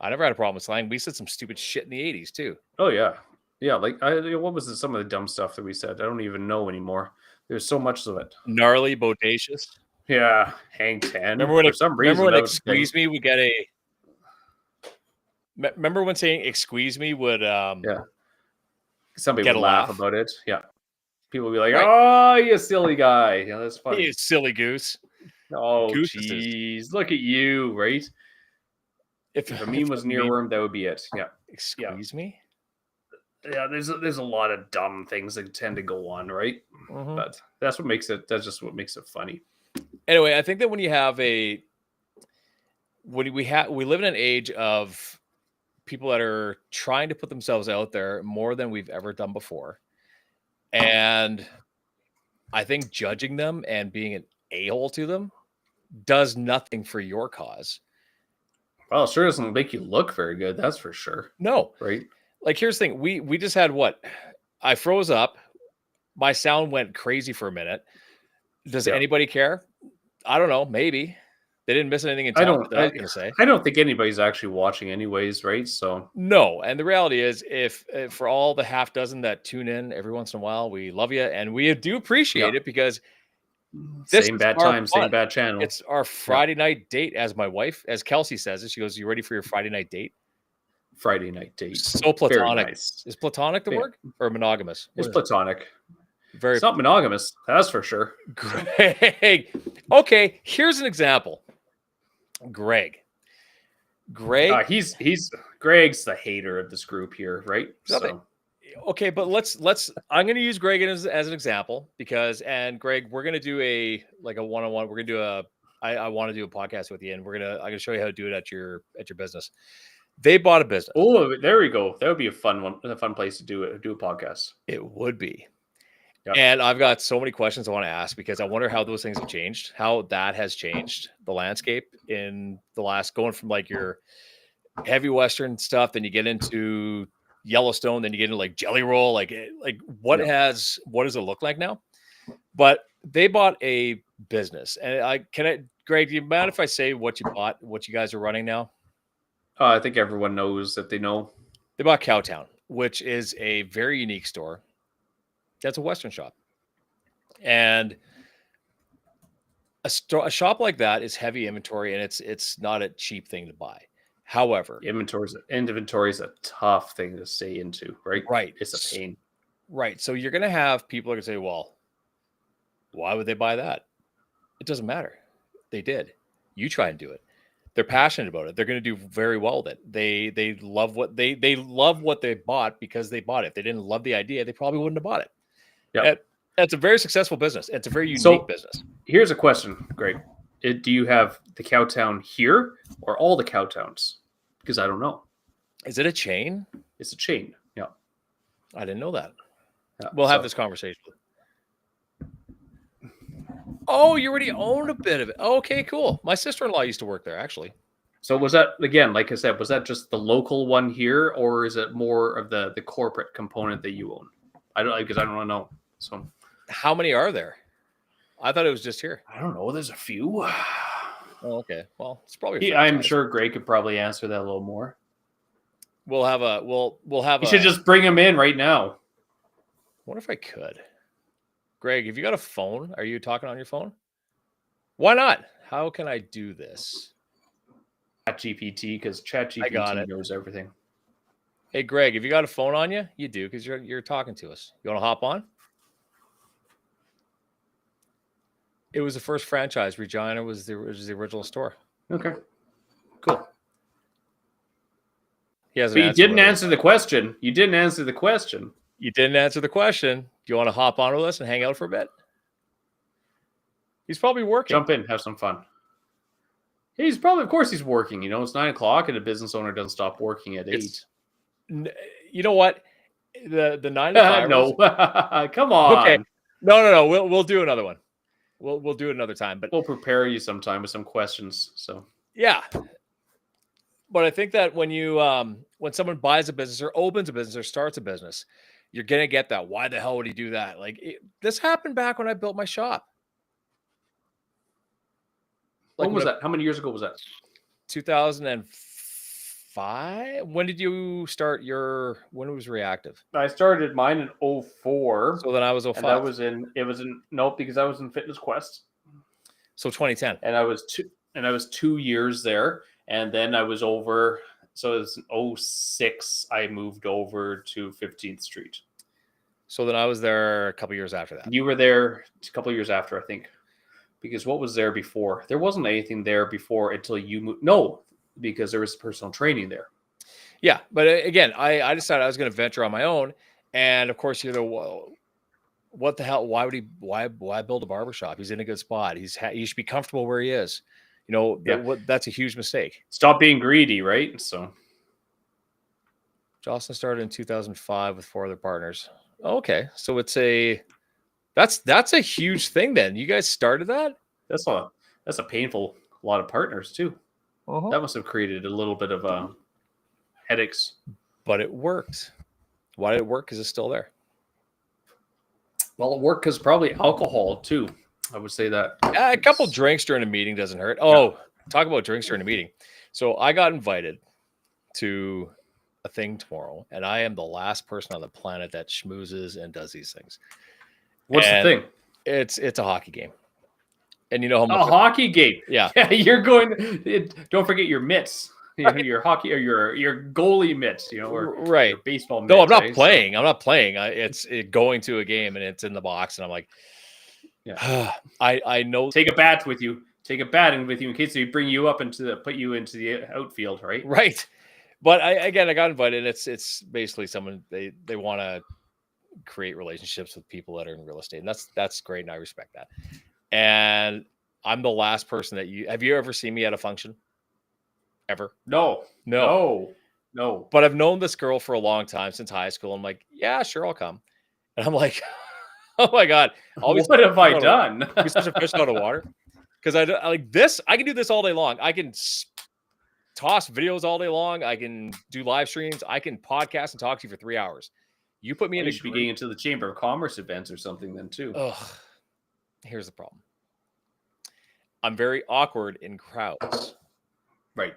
never had a problem with slang. We said some stupid shit in the '80s too. Oh yeah. Like what was some of the dumb stuff that we said? I don't even know anymore. There's so much of it. Gnarly, bodacious. Yeah, hang 10. Remember when? For some reason, "Excuse me" would get a. Remember when saying "excuse me" would some people get would a laugh laugh about it. Yeah, people would be like, Right. "Oh, you silly guy." Yeah, that's funny. You silly goose. Oh, Gooses. jeez, look at you, right? If a meme was an earworm, that would be it. Yeah. Excuse me. Yeah, there's a lot of dumb things that tend to go on, right? Mhm. But that's what makes it. That's just what makes it funny. Anyway, I think that when you have we live in an age of people that are trying to put themselves out there more than we've ever done before, and I think judging them and being an a-hole to them does nothing for your cause. Well, it sure doesn't make you look very good. That's for sure. No, right? Like, here's the thing: we just had what? I froze up. My sound went crazy for a minute. Does anybody care? I don't know. Maybe they didn't miss anything in topic that I was going to say. I don't think anybody's actually watching, anyways, right? So no. And the reality is, if for all the half dozen that tune in every once in a while, we love you and we do appreciate it because same bad time, same bad channel. It's our Friday night date, as my wife, as Kelsey says it. She goes, "You ready for your Friday night date?" Friday night date. So platonic. Nice. Is platonic the word or monogamous? It's platonic. Very. It's not monogamous. That's for sure. Greg. Okay, here's an example. Greg. He's Greg's the hater of this group here, right? So. Okay, but let's. I'm going to use Greg as an example and Greg, we're going to do a one-on-one. We're going to do I want to do a podcast with you, and I'm going to show you how to do it at your business. They bought a business. Oh, there we go. That would be a fun place to do a podcast. It would be. Yep. And I've got so many questions I want to ask because I wonder how those things have changed, how that has changed the landscape in the last, going from like your heavy Western stuff, then you get into Yellowstone, then you get into like Jelly Roll, like what does it look like now? But they bought a business, and Greg, do you mind if I say what you bought, what you guys are running now? I think everyone knows that they know. They bought Cowtown, which is a very unique store. That's a Western shop. And a shop like that is heavy inventory, and it's not a cheap thing to buy. However, inventory is a tough thing to stay into, right? Right. It's a pain. Right. So you're going to have people are going to say, well, why would they buy that? It doesn't matter. They did. You try and do it. They're passionate about it. They're going to do very well with it. They love what they love what they bought because they bought it. If they didn't love the idea, they probably wouldn't have bought it. Yeah. It's a very successful business. It's a very unique business. Here's a question, Greg. Do you have the Cowtown here or all the Cowtowns? Because I don't know. Is it a chain? It's a chain. Yeah. I didn't know that. Yeah, we'll have this conversation. Oh, you already own a bit of it. Okay, cool. My sister-in-law used to work there, actually. So was that, again, like I said, was that just the local one here, or is it more of the corporate component that you own? I don't know. So how many are there? I thought it was just here. I don't know. There's a few. Oh, okay. Well, it's probably. I'm sure Greg could probably answer that a little more. We'll have a. We'll have. You should just bring him in right now. What if I could? Greg, have you got a phone? Are you talking on your phone? Why not? How can I do this? ChatGPT, because I got ChatGPT it. knows everything. Hey, Greg, have you got a phone on you? You do, because you're talking to us. You want to hop on? It was the first franchise. Regina was the original store. Okay. Cool. He hasn't. But you didn't answer the question. You didn't answer the question. You didn't answer the question. Do you want to hop on with us and hang out for a bit? He's probably working. Jump in, have some fun. He's probably, of course, he's working. You know, it's 9:00, and a business owner doesn't stop working at 8. You know what? The 9 to 5. No, come on. Okay. No. We'll do another one. We'll do it another time. But we'll prepare you sometime with some questions. So yeah. But I think that when you when someone buys a business or opens a business or starts a business, you're gonna get that. Why the hell would he do that? Like this happened back when I built my shop. Like when was that? How many years ago was that? 2005. When did you start your? When it was reactive? I started mine in 2004. So then I was 2005. And it was in nope, because I was in Fitness Quest. So 2010. And I was 2 years there. And then I was over. So it was in 2006. I moved over to 15th Street. So then I was there a couple years after that. You were there a couple years after, I think. Because what was there before? There wasn't anything there before until you moved. No, because there was personal training there. Yeah, but again, I decided I was going to venture on my own, and of course, you're the what the hell? Why would he? Why build a barbershop? He's in a good spot. He should be comfortable where he is. You know, that's a huge mistake. Stop being greedy, right? So, Jocelyn started in 2005 with 4 other partners. Okay, so that's a huge thing. Then you guys started that. That's a painful lot of partners too. Uh-huh. That must have created a little bit of headaches. But it worked. Why did it work? Because it's still there. Well, it worked because probably alcohol too. I would say that. A couple drinks during a meeting doesn't hurt. Oh, talk about drinks during a meeting. So I got invited to a thing tomorrow, and I am the last person on the planet that schmoozes and does these things. What's the thing? It's a hockey game. And you know how much hockey game. Yeah. You're going don't forget your mitts. Your hockey or your goalie mitts, or right. Your baseball mitts. No, I'm not playing. I'm not playing. It's going to a game and it's in the box and I'm like, I know. Take a bat with you. Take a bat with you in case they bring you up put you into the outfield, right? Right. But I got invited. It's basically someone they want to create relationships with people that are in real estate. And that's great. And I respect that. And I'm the last person have you ever seen me at a function? Ever? No. But I've known this girl for a long time, since high school. I'm like, yeah, sure, I'll come. And I'm like, oh my God. What have I done? Be such a fish out of water. Because I like this. I can do this all day long. I can toss videos all day long. I can do live streams. I can podcast and talk to you for 3 hours. You put me in. You should be getting into the Chamber of Commerce events or something then too. Ugh. Here's the problem. I'm very awkward in crowds. Right.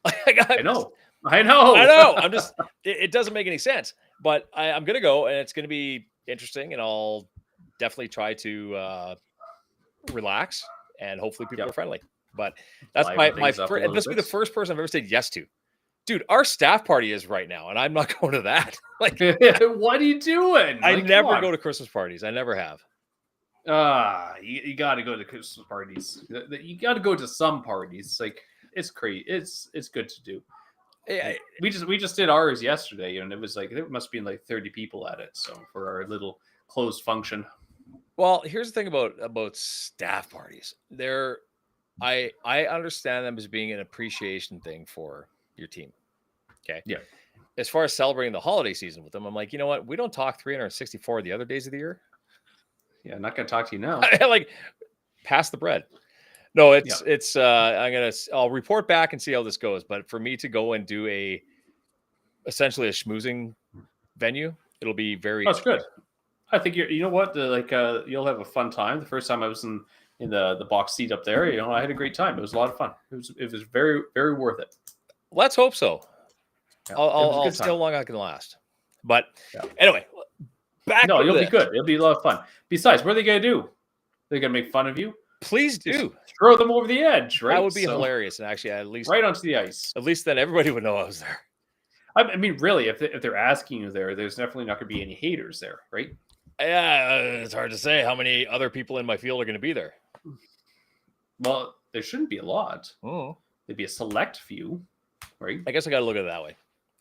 I know. I'm just, it doesn't make any sense, but I'm going to go and it's going to be interesting and I'll definitely try to relax and hopefully people are friendly. But that's my friend. This will be the first person I've ever said yes to. Dude, our staff party is right now and I'm not going to that. Like, what are you doing? I never go to Christmas parties. I never have. You got to go to Christmas parties. You got to go to some parties. Like, it's great. It's good to do. We just did ours yesterday, and it was like there must be like 30 people at it. So for our little closed function. Well, here's the thing about staff parties. I understand them as being an appreciation thing for your team. Okay. Yeah. As far as celebrating the holiday season with them, I'm like, you know what? We don't talk 364 the other days of the year. Yeah, I'm not gonna talk to you now. Like, pass the bread. No, I'll report back and see how this goes. But for me to go and do essentially a schmoozing venue, it'll be very. That's good. I think you know what, you'll have a fun time. The first time I was in in the box seat up there. I had a great time. It was a lot of fun. It was very, very worth it. Let's hope so. Yeah, I'll see how long I can last. But anyway, back. No, to you'll this. be good. It'll be a lot of fun. Besides, what are they gonna do? They're gonna make fun of you. Please do. Throw them over the edge, right? That would be hilarious, and actually, at least right onto the ice. At least then everybody would know I was there. I mean, really, if they're asking you there's definitely not going to be any haters there, right? Yeah, it's hard to say how many other people in my field are going to be there. Well, there shouldn't be a lot. Oh. There'd be a select few, right? I guess I got to look at it that way.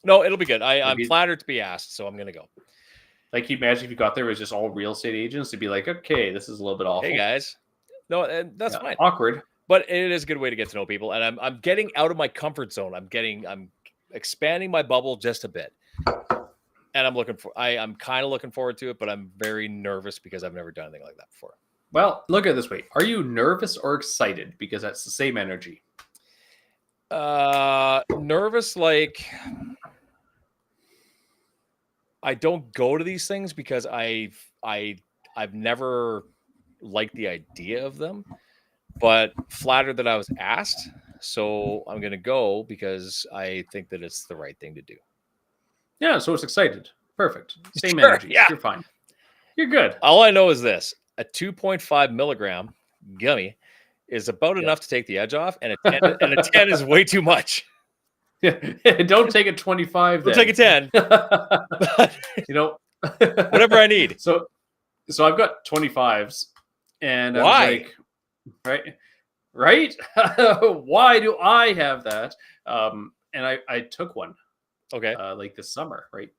No, it'll be good. I'm flattered to be asked, so I'm going to go. Like, can you imagine if you got there, it was just all real estate agents to be like, okay, this is a little bit awful. Hey, guys. No, that's fine. Awkward. But it is a good way to get to know people. And I'm getting out of my comfort zone. I'm expanding my bubble just a bit. And I'm kind of looking forward to it, but I'm very nervous because I've never done anything like that before. Well, look at it this way. Are you nervous or excited? Because that's the same energy. Nervous, like I don't go to these things because I've never liked the idea of them, but flattered that I was asked. So I'm going to go because I think that it's the right thing to do. Yeah, so it's excited. Perfect. Same energy. Yeah. You're fine. You're good. All I know is this. A 2.5 milligram gummy is about enough to take the edge off, and a 10 is way too much. Don't take a 25 then. Don't take a 10. Whatever I need. So I've got 25s, and why? I was like, right? Why do I have that? And I took one. Okay. Like this summer, right?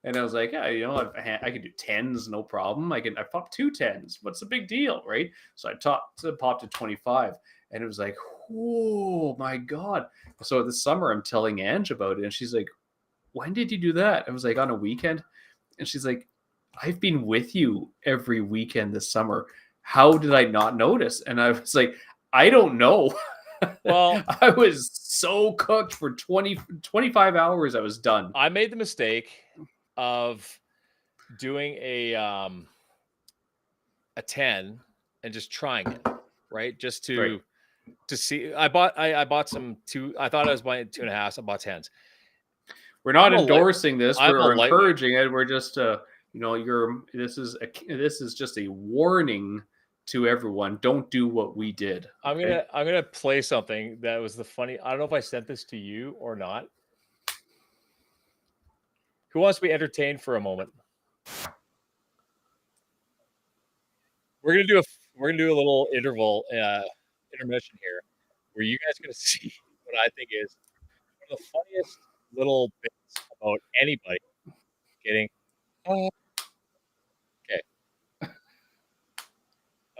And I was like, yeah, I can do 10s, no problem. I popped 2 10s. What's the big deal, right? So I popped to 25, and it was like, oh my god. So this summer, I'm telling Ange about it, and she's like, when did you do that? I was like, on a weekend, and she's like, I've been with you every weekend this summer. How did I not notice? And I was like, I don't know. Well, I was so cooked for 25 hours. I was done. I made the mistake of doing a 10 and just trying it, right? Just to see. I bought some 2. I thought I was buying 2.5. I bought 10s. We're not endorsing this. We're encouraging it. We're just this is just a warning to everyone. Don't do what we did. Okay? I'm gonna play something that was the funny. I don't know if I sent this to you or not. Who wants to be entertained for a moment? We're gonna do a little intermission here, where you guys are gonna see what I think is one of the funniest little bits about anybody getting.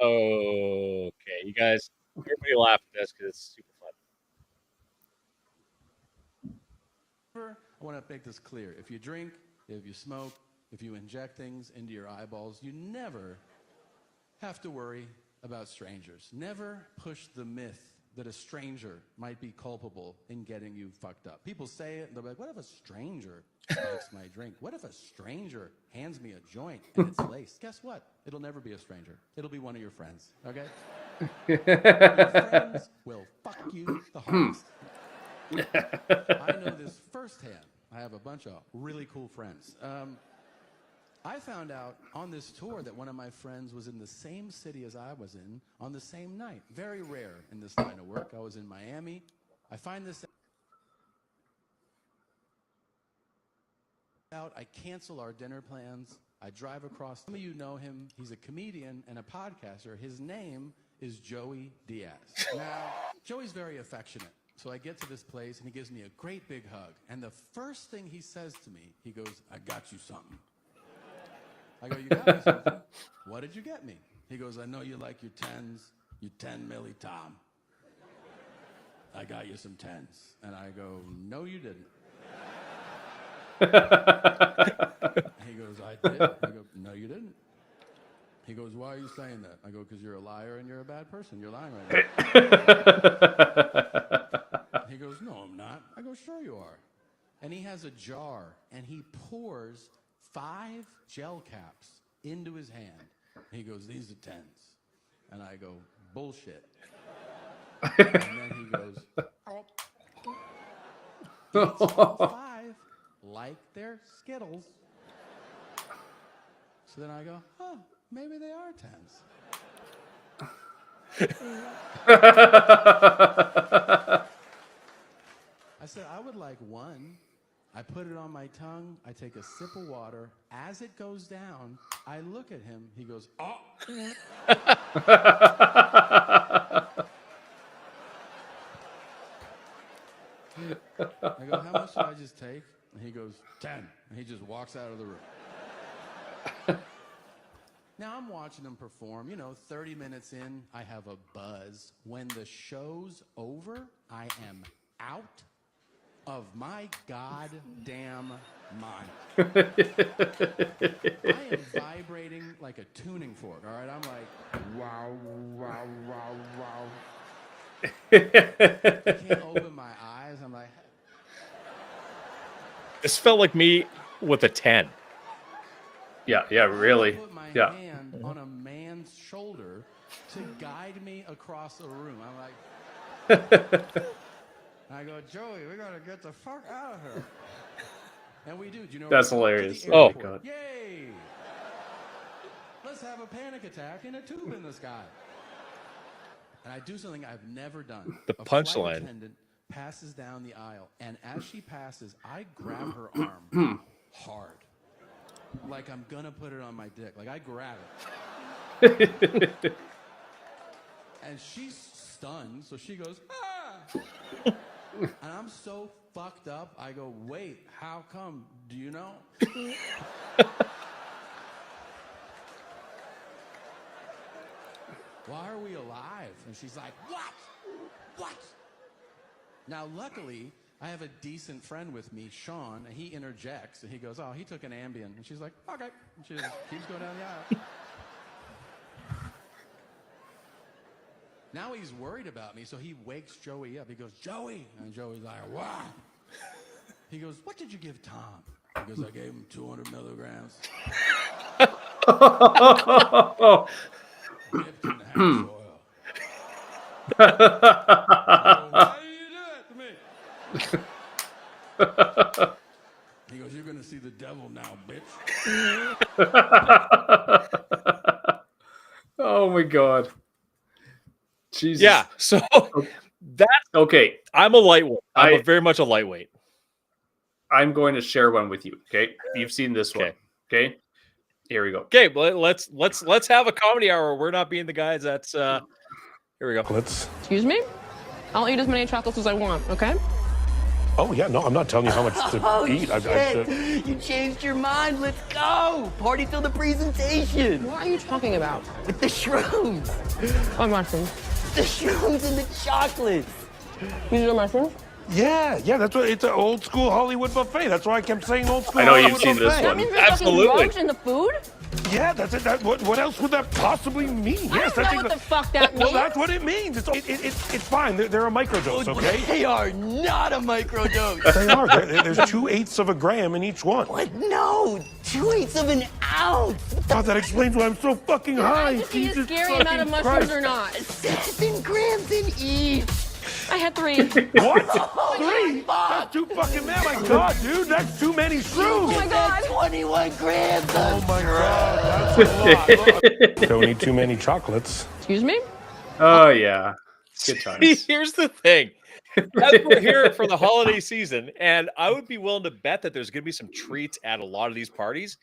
Okay, you guys, everybody laugh at this because it's super fun. I want to make this clear. If you drink, if you smoke, if you inject things into your eyeballs, you never have to worry about strangers. Never push the myth that a stranger might be culpable in getting you fucked up. People say it, and they're like, what if a stranger likes my drink? What if a stranger hands me a joint and it's laced? Guess what? It'll never be a stranger. It'll be one of your friends, okay? Your friends will fuck you the hardest. I know this firsthand. I have a bunch of really cool friends. I found out on this tour that one of my friends was in the same city as I was in on the same night. Very rare in this line of work. I was in Miami. I find this out. I cancel our dinner plans. I drive across. Some of you know him. He's a comedian and a podcaster. His name is Joey Diaz. Now, Joey's very affectionate. So I get to this place, and he gives me a great big hug. And the first thing he says to me, he goes, I got you something. I go, you got me something? What did you get me? He goes, I know you like your 10s, you 10 milli Tom. I got you some 10s. And I go, no, you didn't. He goes, I did. I go, no, you didn't. He goes, why are you saying that? I go, because you're a liar and you're a bad person. You're lying right now. He goes, no, I'm not. I go, sure you are. And he has a jar, and he pours 5 gel caps into his hand. He goes, these are 10s. And I go, bullshit. And then he goes, oh. Beats all 5 like they're Skittles. So then I go, huh, maybe they are 10s. I said, I would like 1. I put it on my tongue. I take a sip of water. As it goes down, I look at him. He goes, oh. I go, how much did I just take? And he goes, 10. And he just walks out of the room. Now I'm watching him perform. 30 minutes in, I have a buzz. When the show's over, I am out of my goddamn mind. I am vibrating like a tuning fork, all right? I'm like, wow, wow, wow, wow. I can't open my eyes. I'm like... This felt like me with a 10. Yeah, really. I put my hand on a man's shoulder to guide me across a room. I'm like... I go, Joey, we gotta get the fuck out of here. And we do. Do you know? That's hilarious. Oh, my God. Yay! Let's have a panic attack in a tube in the sky. And I do something I've never done. The A flight punchline. attendant passes down the aisle, and as she passes, I grab her arm hard, like I'm gonna put it on my dick. Like I grab it, and she's stunned, so she goes, ah! And I'm so fucked up, I go, wait, how come? Do you know? Why are we alive? And she's like, what? Now, luckily, I have a decent friend with me, Sean, and he interjects, and he goes, oh, he took an Ambien. And she's like, okay. And she just keeps going down the aisle. Now he's worried about me, so he wakes Joey up. He goes, Joey! And Joey's like, what? He goes, what did you give Tom? He goes, I gave him 200 milligrams. Dipped in hash oil. Why do you do that to me? He goes, you're going to see the devil now, bitch. Oh, my God. Jesus. Yeah. So that's Okay. I'm a lightweight. I'm very much a lightweight. I'm going to share one with you. Okay. You've seen this one. Okay. Here we go. Okay, but let's have a comedy hour. We're not being the guys that's here we go. Excuse me? I'll eat as many chocolates as I want, okay? Oh, yeah, no, I'm not telling you how much to eat. Shit. You changed your mind. Let's go. Party till the presentation. What are you talking about? With the shrooms. Oh, mushrooms. The shrooms and the chocolates. These are mushrooms? Yeah, that's what it's an old school Hollywood buffet. That's why I kept saying old school. I know you've Hollywood seen this buffet. That one. means there's Absolutely. fucking drugs in the food? Yeah, that's it. What else would that possibly mean? I don't know what the fuck that means. Well, that's what it means. It's fine. They're a microdose, okay? They are not a microdose. They are. There's 2/8 of a gram in each one. What? No. 2/8 of an ounce. God, that explains why I'm so fucking high. Did you eat a Jesus scary amount of fucking mushrooms Christ. or not? 7 grams in each. I had 3. What? Oh, 3? That's too fucking mad. My God, dude, that's too many Oh shrooms. my God. 21 grams. Oh my God, that's a lot. Don't eat too many chocolates. Excuse me? Oh, yeah. Good times. Here's the thing. As we're here for the holiday season, and I would be willing to bet that there's going to be some treats at a lot of these parties.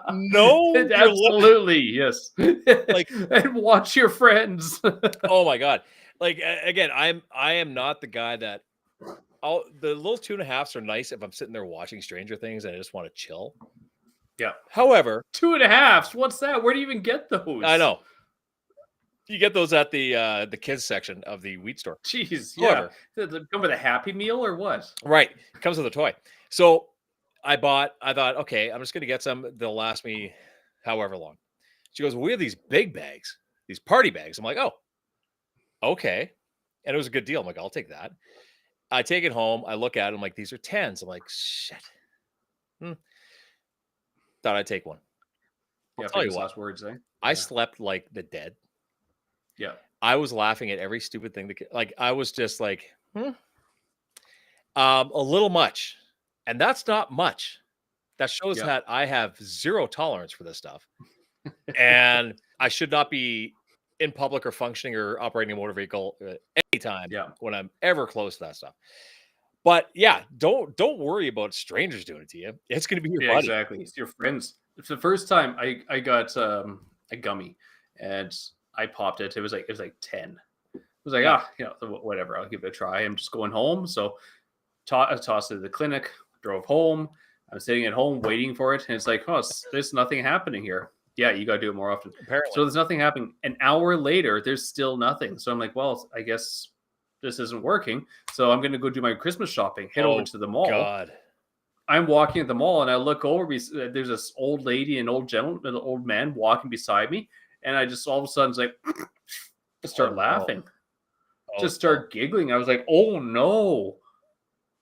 No, you're Absolutely. Yes. Like- and watch your friends. Oh my God! Like again, I am not the guy that. The little 2.5s are nice if I'm sitting there watching Stranger Things and I just want to chill. Yeah. However, 2.5s. What's that? Where do you even get those? I know you get those at the kids section of the wheat store. Jeez. Yeah. However. Does it come with a Happy Meal or what? Right, it comes with a toy. So I thought, okay, I'm just gonna get some. They'll last me however long. She goes, we have these big bags, these party bags. I'm like, oh, okay. And it was a good deal. I'm like, I'll take that. I take it home. I look at it. I'm like, these are 10s. I'm like, shit. Thought I'd take one. Yeah, tell you famous what. last words, eh? I Yeah. slept like the dead. Yeah. I was laughing at every stupid thing that like I was just like, a little much. And that's not much. That shows Yeah. that I have zero tolerance for this stuff. And I should not be in public or functioning or operating a motor vehicle anytime Yeah. when I'm ever close to that stuff. But yeah, don't worry about strangers doing it to you. It's going to be your Yeah, buddy. exactly. It's your friends. It's the first time I got a gummy and I popped it. It was like 10. I was like, Yeah. whatever. I'll give it a try. I'm just going home. So I tossed it to the clinic, drove home. I'm sitting at home waiting for it. And it's like, oh, there's nothing happening here. Yeah, you got to do it more often. Apparently. So there's nothing happening. An hour later, there's still nothing. So I'm like, well, I guess this isn't working. So I'm going to go do my Christmas shopping, head over to the mall. God. I'm walking at the mall and I look over. There's this old lady and old gentleman, an old man walking beside me. And I just all of a sudden like start laughing. Just start giggling. I was like, oh no.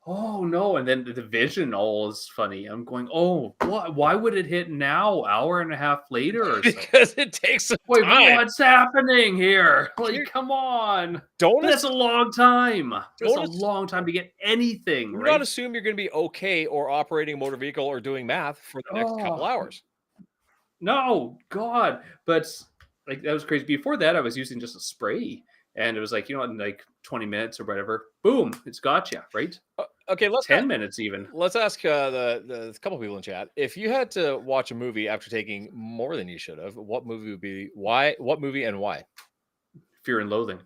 Oh no. And then the vision all is funny. I'm going, oh, what? Why would it hit now? Hour and a half later or something? Because it takes some Wait, time. what's happening here? Like, come on. Don't That's a long time. That's a Don't- long time to get anything. Do Right? not assume you're going to be okay or operating a motor vehicle or doing math for the next couple Oh. hours. No, God. But like that was crazy. Before that, I was using just a spray. And it was like, in like 20 minutes or whatever, boom, it's got you, right? Okay, let's 10 minutes even. Let's ask the couple people in chat. If you had to watch a movie after taking more than you should have, what movie would be why? What movie and why? Fear and Loathing.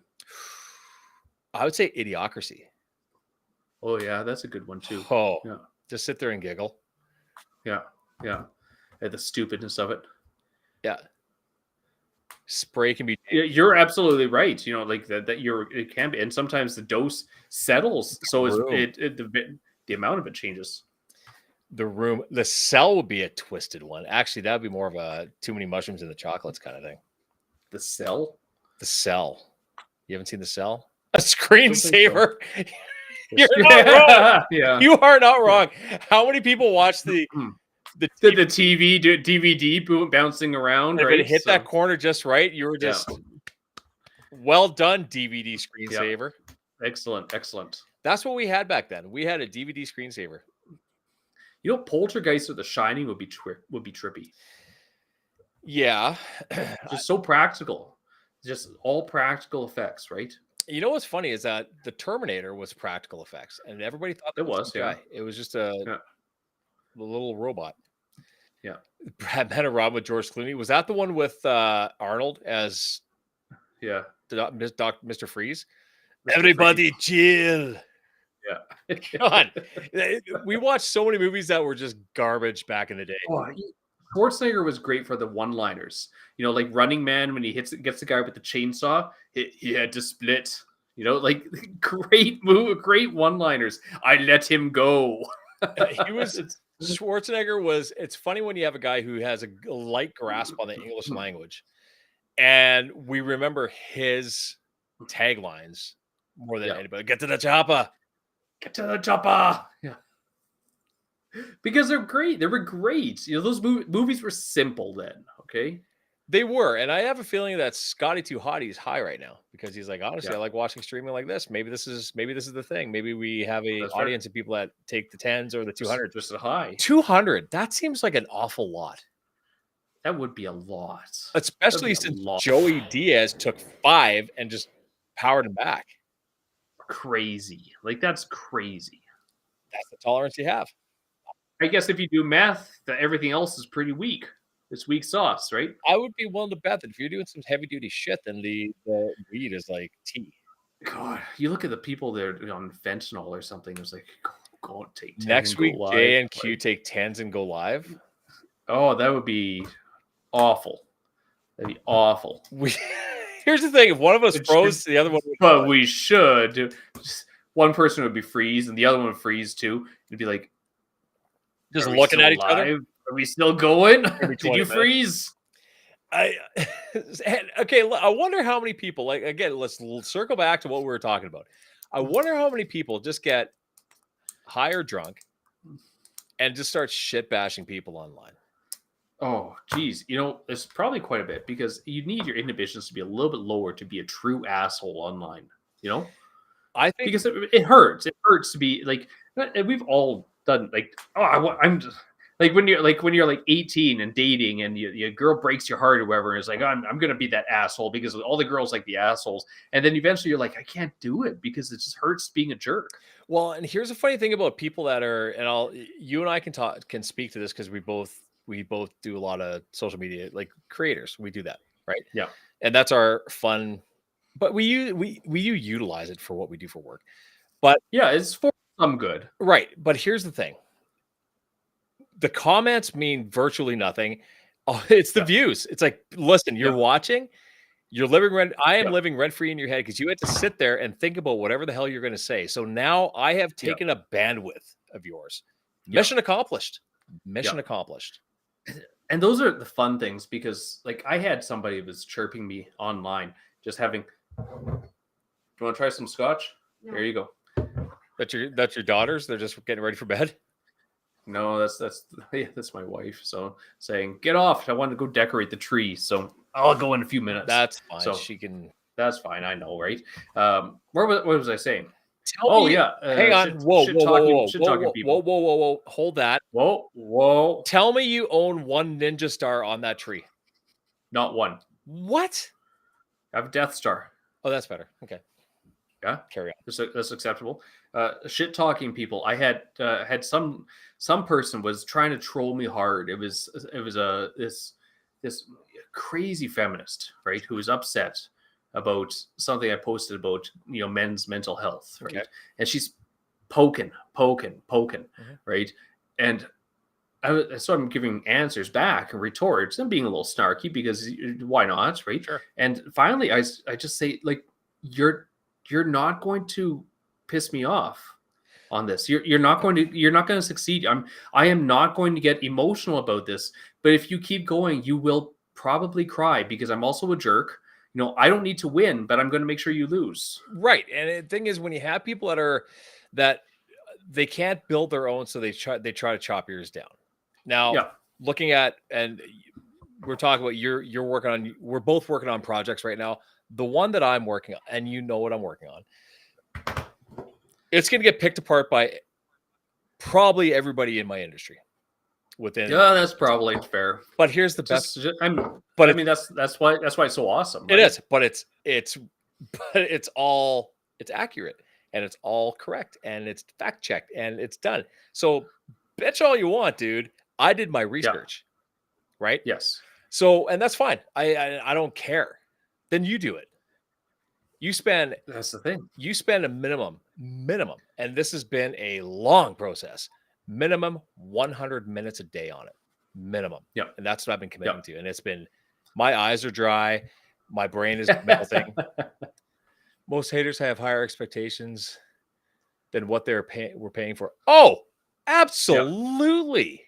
I would say Idiocracy. Oh, yeah, that's a good one too. Oh, Yeah. just sit there and giggle. Yeah. Yeah. And the stupidness of it. Yeah. Spray can be Yeah, you're absolutely right. Like that it can be. And sometimes the dose settles. So the amount of it changes. The Room. The Cell would be a twisted one. Actually, that would be more of a too many mushrooms in the chocolates kind of thing. The Cell? The Cell. You haven't seen The Cell? A screensaver. You're Yeah. not wrong. Yeah. You are not wrong. How many people watch the TV DVD bouncing around, if right? it hit So- that corner just right, you were just well done, DVD screensaver. Excellent. Excellent. That's what we had back then. We had a DVD screensaver. Poltergeist or The Shining would be trippy. Yeah. Just so practical. Just all practical effects, right? You know what's funny is that the Terminator was practical effects, and everybody thought It was, yeah. CGI. It was just a little robot. Yeah. Brad Pitt and Rob with George Clooney. Was that the one with Arnold as Yeah. Mr. Freeze? Mr. Everybody chill. Yeah. God, we watched so many movies that were just garbage back in the day. Oh, Schwarzenegger was great for the one-liners. Like Running Man when he gets the guy with the chainsaw, he had to split. Like great move, great one-liners. I let him go. He was Schwarzenegger was. It's funny when you have a guy who has a light grasp on the English language, and we remember his taglines more than anybody. Get to the chopper. Get to the chopper. Yeah. Because they're great. They were great. Those movies were simple then. Okay. They were, and I have a feeling that Scotty Too Hottie is high right now because he's like, honestly, I like watching streaming like this. Maybe this is the thing. Maybe we have a audience of people that take the 10s or the 200. Just a high. 200. That seems like an awful lot. That would be a lot. Especially since Joey Diaz took 5 and just powered him back. Crazy. Like that's crazy. That's the tolerance you have. I guess if you do math, that everything else is pretty weak. It's weak sauce, right? I would be willing to bet that if you're doing some heavy duty shit, then the weed is like tea. God, you look at the people that are on fentanyl or something. It's like, go take 10 Next and go week, live. J and Q take 10s and go live. Oh, that would be awful. That'd be awful. Here's the thing: if one of us froze, the other one would. But we should. Just one person would be freeze, and the other one would freeze too. It'd be like, just are we looking still at each other. alive? Are we still going? Every Did 20 you minutes. freeze? Okay. I wonder how many people. Like again, let's circle back to what we were talking about. I wonder how many people just get high or drunk and just start shit bashing people online. Oh, geez. It's probably quite a bit because you need your inhibitions to be a little bit lower to be a true asshole online. You know, I think because it hurts. It hurts to be like, and we've all done like, oh, I'm just like when you're like 18 and dating and your girl breaks your heart or whatever, and it's like I'm gonna be that asshole because all the girls like the assholes, and then eventually you're like I can't do it because it just hurts being a jerk. Well, and here's a funny thing about people that are, and you and I can speak to this because we both do a lot of social media, like creators. We do that, right? Yeah. And that's our fun, but we utilize it for what we do for work. But Yeah, it's for some good. right. But here's the thing. The comments mean virtually nothing. Oh, it's the views. It's like, listen, you're watching, you're living rent. I am living rent free in your head because you had to sit there and think about whatever the hell you're going to say. So now I have taken a bandwidth of yours. Mission accomplished. Mission accomplished. And those are the fun things because like I had somebody who was chirping me online, just having, do you want to try some scotch? No. There you go. That's your daughters. They're just getting ready for bed. No, that's my wife. So saying, get off. I want to go decorate the tree. So I'll go in a few minutes. That's fine. So she can. That's fine. I know, right? What was I saying? Hang on. Whoa. Hold that. Whoa. Tell me you own one Ninja Star on that tree. Not one. What? I have a Death Star. Oh, that's better. Okay. Yeah. Carry on. That's acceptable. Shit talking people. I had some person was trying to troll me hard. It was this crazy feminist, right, who was upset about something I posted about men's mental health, right? Okay. And she's poking, right? And so I'm giving answers back and retorts and being a little snarky because why not, right? Sure. And finally, I just say like, you're not going to piss me off on this. You're not going to succeed. I am not going to get emotional about this. But if you keep going, you will probably cry because I'm also a jerk. I don't need to win, but I'm going to make sure you lose. Right. And the thing is, when you have people that they can't build their own, so they try to chop yours down. Now, looking at, and we're talking about you're working on, we're both working on projects right now. The one that I'm working on, and you know what I'm working on, it's going to get picked apart by probably everybody in my industry. That's probably fair. But here's the best. That's why it's so awesome. Right? It is, but it's accurate and it's all correct and it's fact checked and it's done. So bitch all you want, dude. I did my research, right? Yes. So, and that's fine. I don't care. Then you do it. That's the thing. You spend a minimum, and this has been a long process. Minimum 100 minutes a day on it. Minimum. Yeah. And that's what I've been committing to. And it's been, my eyes are dry. My brain is melting. Most haters have higher expectations than what we're paying for. Oh, absolutely.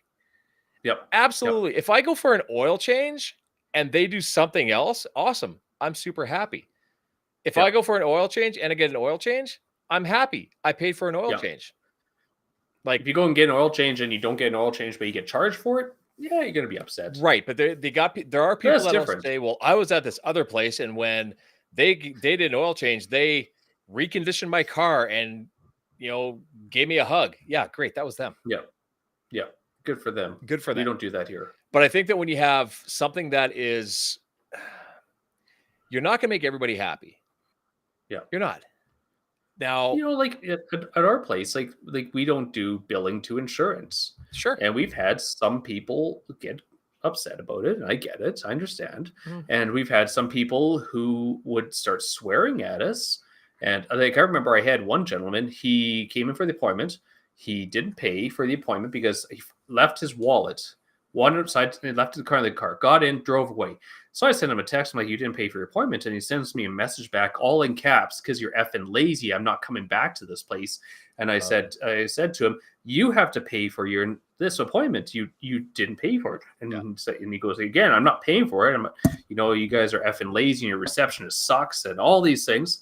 Yep. Absolutely. Yep. If I go for an oil change and they do something else, awesome. I'm super happy. If I go for an oil change and I get an oil change, I'm happy. I paid for an oil change. Like if you go and get an oil change and you don't get an oil change, but you get charged for it, yeah, you're gonna be upset, right? But there are people that say, "Well, I was at this other place, and when they did an oil change, they reconditioned my car and gave me a hug." Yeah, great, that was them. Yeah, good for them. Good for them. We don't do that here. But I think that when you have something that is, you're not gonna make everybody happy. Yeah, you're not. Now, like at our place, like we don't do billing to insurance. Sure. And we've had some people get upset about it. And I get it. I understand. And we've had some people who would start swearing at us. And like, I remember I had one gentleman, he came in for the appointment. He didn't pay for the appointment because he left his wallet, wandered outside, and left the car, got in, drove away. So I sent him a text. I'm like, you didn't pay for your appointment. And he sends me a message back all in caps, because you're effing lazy. I'm not coming back to this place. And I said to him, you have to pay for this appointment. You didn't pay for it. And he goes, again, I'm not paying for it. I'm, you guys are effing lazy and your receptionist sucks and all these things.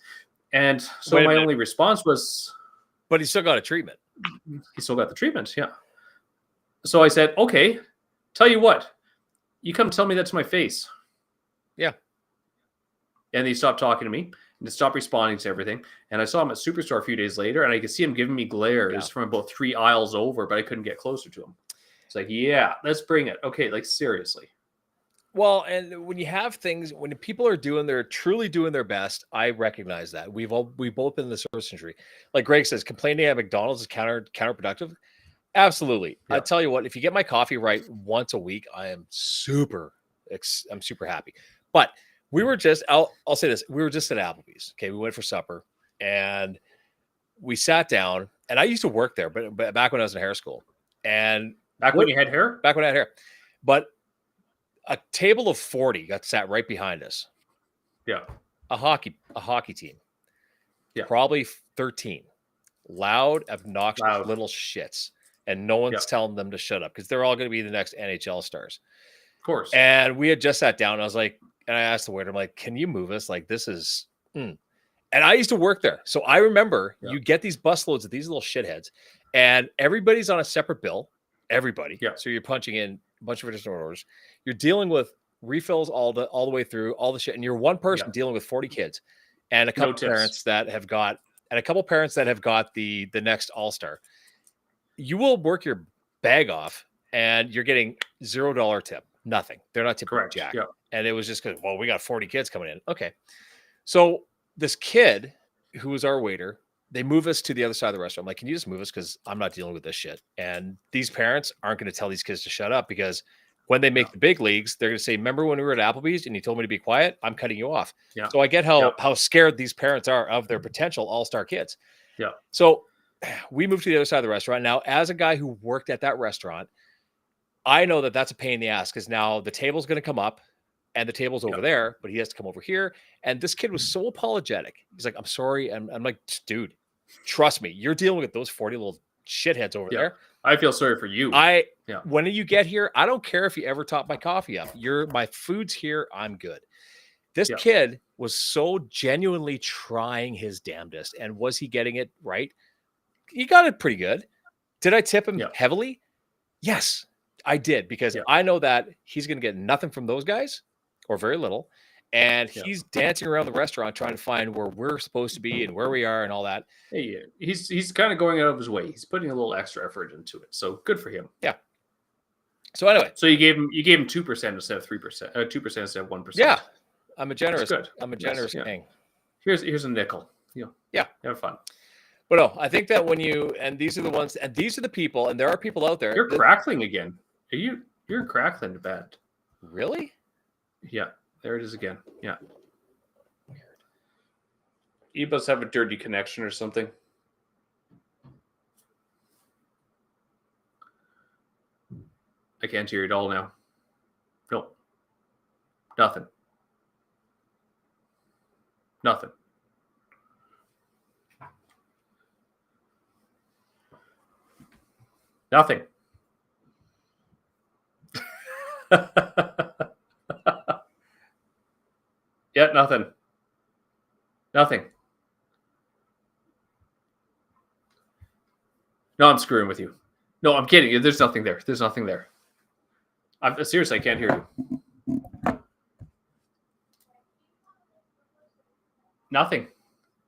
And so my only response was, but he still got a treatment. He still got the treatment. Yeah. So I said, okay, tell you what, You come tell me that to my face. Yeah. And they stopped talking to me and they stopped responding to everything. And I saw him at Superstore a few days later, and I could see him giving me glares from about 3 aisles over, but I couldn't get closer to him. It's like, yeah, let's bring it. Okay, like seriously. Well, and when you have things, when people are truly doing their best, I recognize that. We've both been in the service industry. Like Greg says, complaining at McDonald's is counterproductive. Absolutely. Yeah. I tell you what, if you get my coffee right once a week, I'm super happy. But we were just, I'll say this, we were just at Applebee's. Okay, we went for supper and we sat down, and I used to work there, but back when I was in hair school. And when you had hair? Back when I had hair. But a table of 40 got sat right behind us. Yeah. A hockey team. Yeah. Probably 13. Loud, obnoxious little shits. And no one's telling them to shut up because they're all going to be the next NHL stars. Of course. And we had just sat down. And I was like, and I asked the waiter, I'm like, can you move us? Like, this is. And I used to work there. So I remember you get these busloads of these little shitheads, and everybody's on a separate bill. Everybody. Yeah. So you're punching in a bunch of different orders. You're dealing with refills all the way through all the shit, and you're one person dealing with 40 kids and a couple parents that have got the next all-star. You will work your bag off, and you're getting $0 tip. Nothing. They're not tipping jack. Yeah. And it was just because, well, we got 40 kids coming in. Okay. So this kid who was our waiter, they move us to the other side of the restaurant. I'm like, can you just move us? Because I'm not dealing with this shit. And these parents aren't going to tell these kids to shut up, because when they make the big leagues, they're going to say, remember when we were at Applebee's and you told me to be quiet? I'm cutting you off. Yeah. So I get how scared these parents are of their potential all-star kids. Yeah. So we moved to the other side of the restaurant. Now, as a guy who worked at that restaurant, I know that that's a pain in the ass, because now the table's going to come up and the table's over there, but he has to come over here. And this kid was so apologetic. He's like, I'm sorry. And I'm like, dude, trust me, you're dealing with those 40 little shitheads over there. I feel sorry for you. When you get here, I don't care if you ever top my coffee up. My food's here. I'm good. This kid was so genuinely trying his damnedest. And was he getting it right? He got it pretty good. Did I tip him heavily? Yes, I did, because I know that he's going to get nothing from those guys, or very little. And he's dancing around the restaurant trying to find where we're supposed to be and where we are and all that. Hey, he's kind of going out of his way. He's putting a little extra effort into it. So good for him. Yeah. So anyway, so you gave him 2% instead of 3%, 2% instead of 1%. Yeah, I'm a generous. Good. I'm a generous king. Here's a nickel. Yeah, have fun. But no, I think that these are the ones, and these are the people, and there are people out there. You're crackling again. You're crackling bad. Really? Yeah. There it is again. Yeah. Weird. You must have a dirty connection or something. I can't hear it all now. No. Nothing. Nothing. Nothing. Yeah, nothing. Nothing. No, I'm screwing with you. No, I'm kidding you. There's nothing there. There's nothing there. I'm seriously, I can't hear you. Nothing.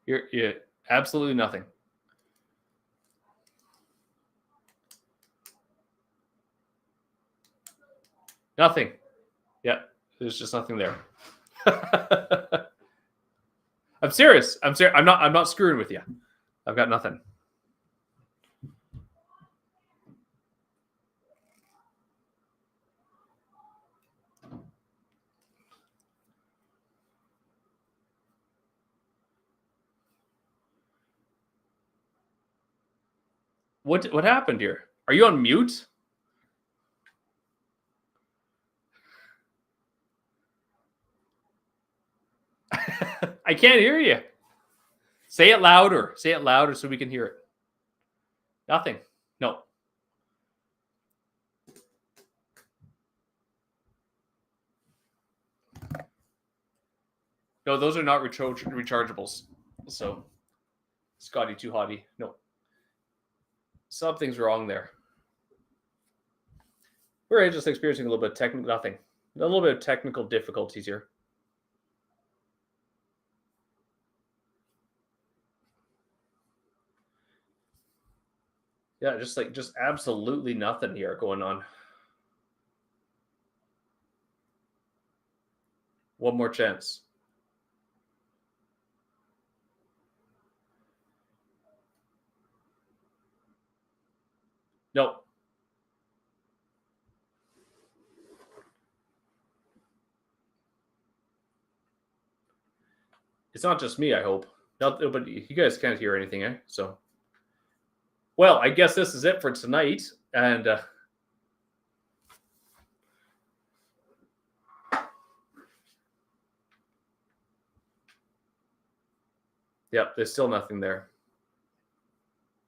You're absolutely nothing. Nothing. Yeah, there's just nothing there. I'm serious. I'm not screwing with you. I've got nothing. What happened here? Are you on mute? I can't hear you. Say it louder. Say it louder so we can hear it. Nothing. No. No, those are not rechargeables. So, Scotty, too hotty. No. Something's wrong there. We're just experiencing a little bit of technical. Nothing. A little bit of technical difficulties here. Yeah, just absolutely nothing here going on. One more chance. Nope. It's not just me, I hope. But you guys can't hear anything, eh? So, well, I guess this is it for tonight. And yeah, there's still nothing there.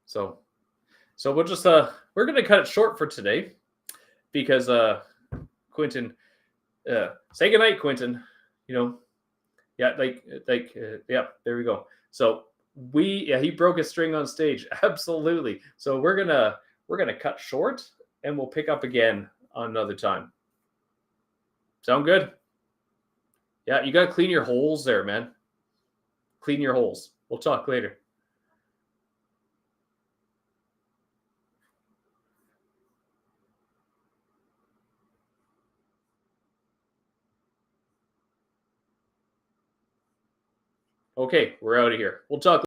So we'll just we're gonna cut it short for today because Quentin, say goodnight, Quentin. You know, yeah, yeah, there we go. So he broke a string on stage, absolutely. So we're gonna cut short and we'll pick up again on another time. Sound good? Yeah, you gotta clean your holes there, man. Clean your holes. We'll talk later. Okay, we're out of here. We'll talk